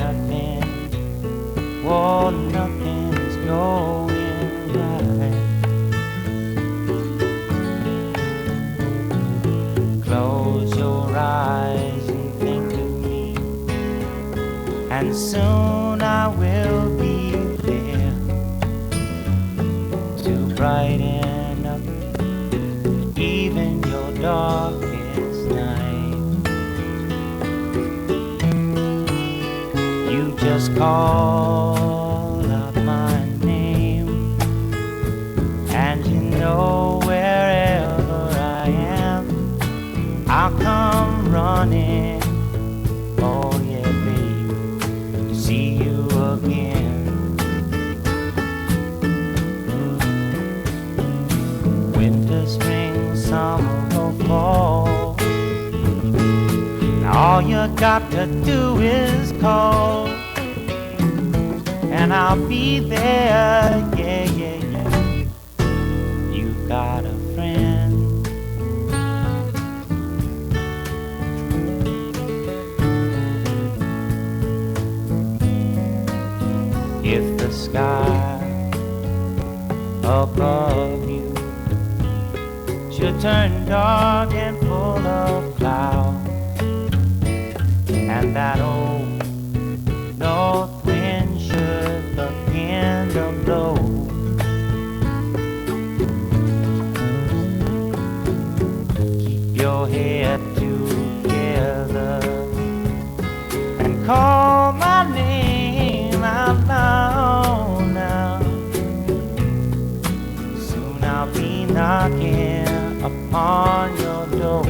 nothing's going right. Close your eyes and think of me, and soon I will be there to brighten up even your darkest night. You just call out my name, and you know wherever I am, I'll come running. Oh yeah, babe, to see you again. Winter, spring, summer, or fall, all you got to do is call, and I'll be there. Yeah, yeah, yeah. You got a friend. If the sky above you should turn dark and full of clouds, and that old north wind should begin to blow, keep your head together and call my name out loud now. Soon I'll be knocking upon your door.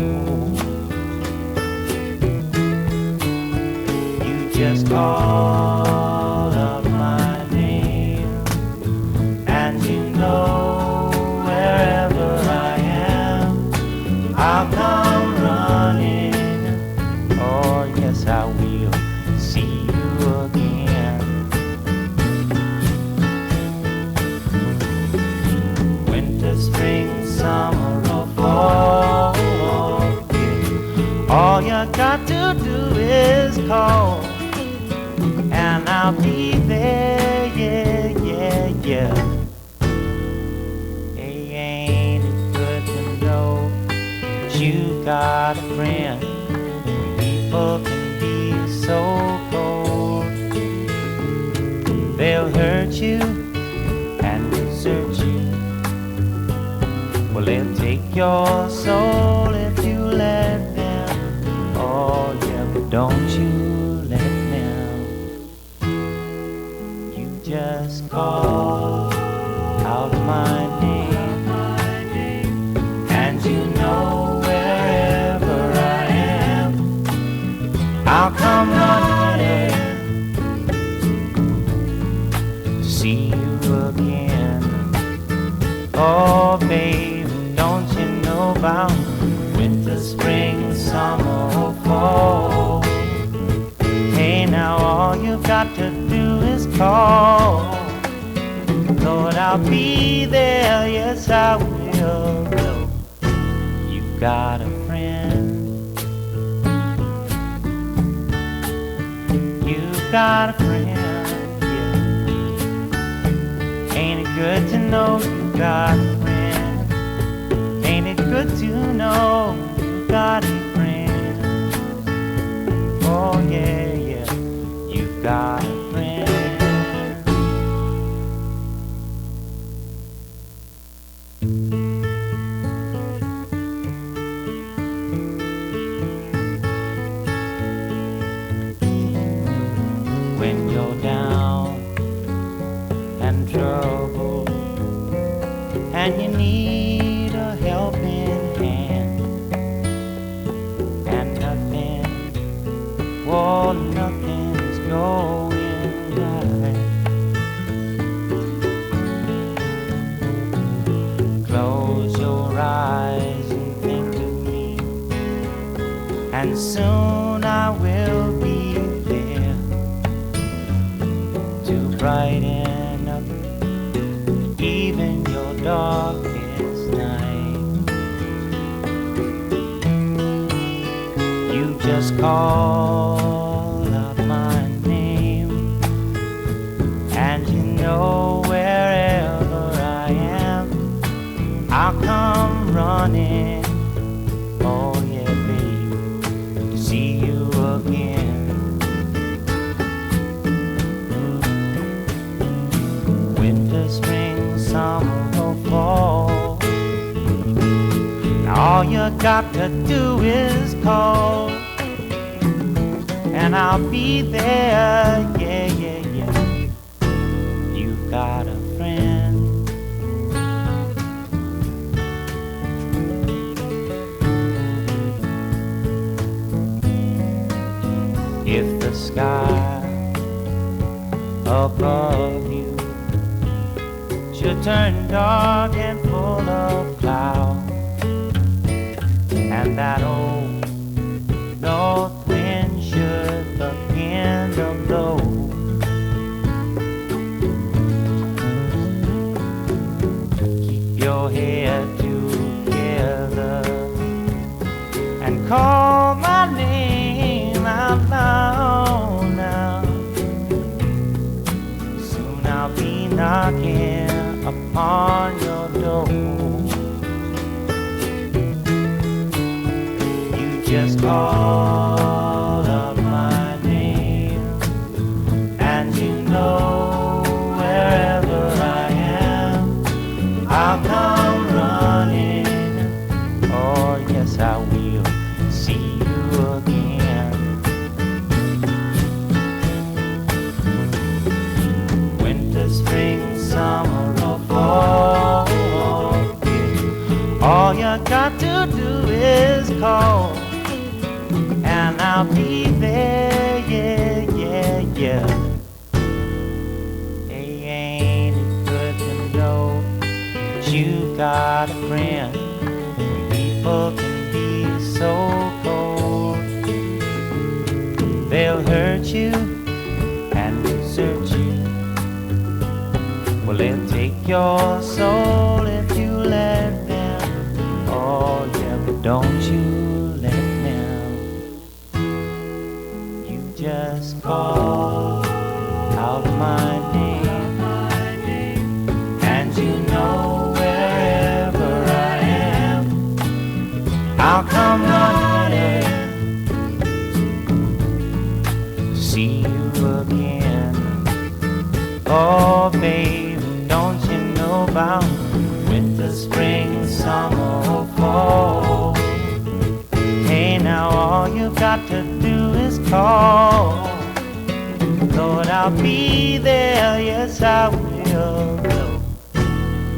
Just call out my name, and you know wherever I am, I'll come running. Oh yes, I will see you again. Winter, spring, summer, or fall, yeah. All you got to do is call, and I'll be there, yeah, yeah, yeah. Hey, ain't it good to know that you got a friend? When people can be so cold. They'll hurt you and desert you. Well, they'll take your soul if you let them. Oh yeah, but don't you let them. You just call out my name, and you know wherever I am, I'll come running to see you again. Oh baby, don't you know about winter, spring, summer, or fall? Hey, now all you've got to do is call. Lord, I'll be there, yes I will. You've got a friend. You've got a friend, yeah. Ain't it good to know you've got a friend? Ain't it good to know you've got a friend? Oh yeah, yeah, you've got a friend. When you're down and troubled and you need a helping hand, and nothing, well, nothing's going right. Close your eyes and think of me, and soon I will be there to brighten up even your darkest night. You just call out my name, and you know wherever I am, I'll come running. Oh yeah, babe, to see you again. Winter, spring, summer, or fall, all you got to do is call, and I'll be there, yeah, yeah, yeah. You've got a friend. If the sky above you should turn dark and full of clouds, and that old north wind should begin to blow, keep your head together and call my name out loud now. Soon I'll be knocking upon your door. You just call up my name, and you know wherever I am, I'll come running. Oh yes, I will see you again. Winter, spring, summer, or fall, all you got to do is call, and I'll be there, yeah, yeah, yeah. Hey, ain't it good to know that you got a friend? People can be so cold. They'll hurt you and desert you. Well, they'll take your soul if you let them. Oh yeah, but don't you let them. You just call out my name, and you know wherever I am, I'll come running summer or fall. Hey, now all you got to do is call. Lord, I'll be there, yes I will.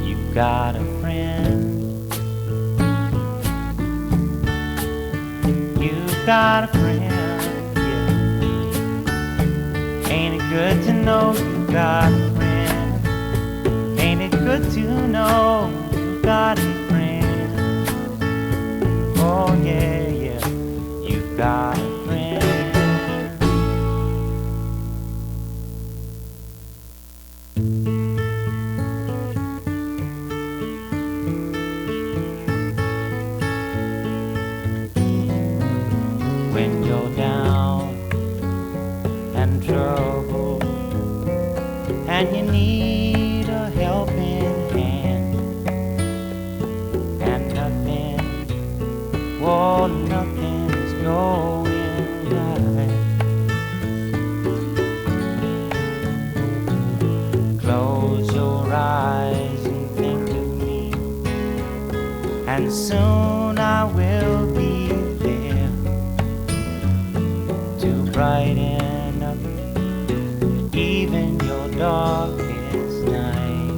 You got a friend. You got a friend, yeah. Ain't it good to know you got a friend? Ain't it good to know you got a friend? Oh yeah, yeah, you got a friend. When you're down and trouble and you need a helping hand, and nothing, well, nothing is going right. Close your eyes and think of me, and soon I will be there to brighten up even your darkest night.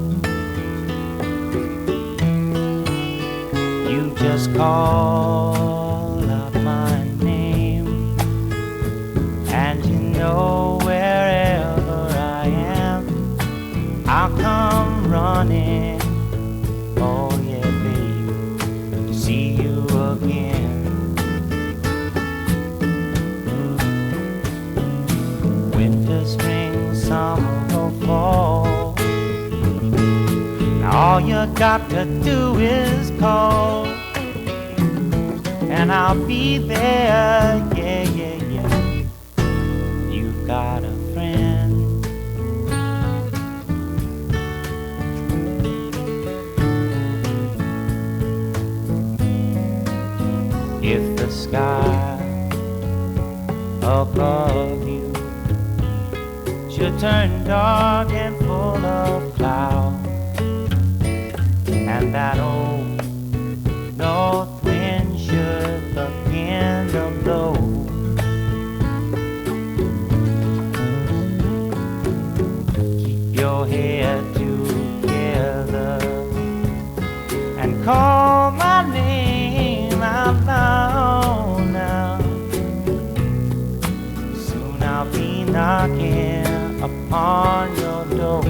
You just call out my name, and you know wherever I am, I'll come running. Oh yeah, babe, to see you again. Winter, spring, summer or fall, now all you got to do is call, and I'll be there, yeah, yeah, yeah. You got a friend. If the sky above you should turn dark and full of clouds, and that old north wind should begin to blow, keep your head together and call my name out loud now. Soon I'll be knocking upon your door.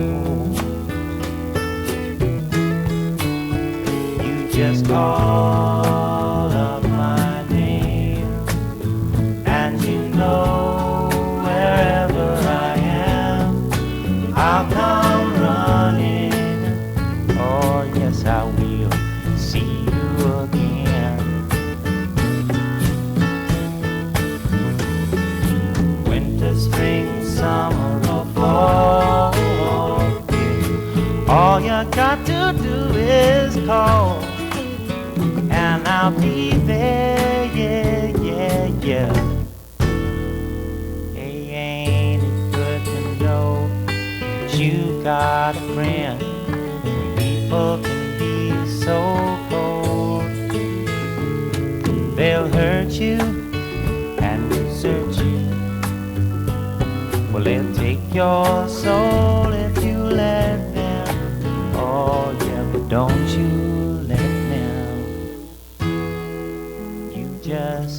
You just call up my name, and you know wherever I am, I'll come running. Oh yes, I will see you again. Winter, spring, summer or fall, yeah. All you got to do is call, and I'll be there, yeah, yeah, yeah. Hey, ain't it good to know that you got a friend? People can be so cold, they'll hurt you and desert you. Well, they'll take your soul if you let them. Oh yeah, but don't you let them. You just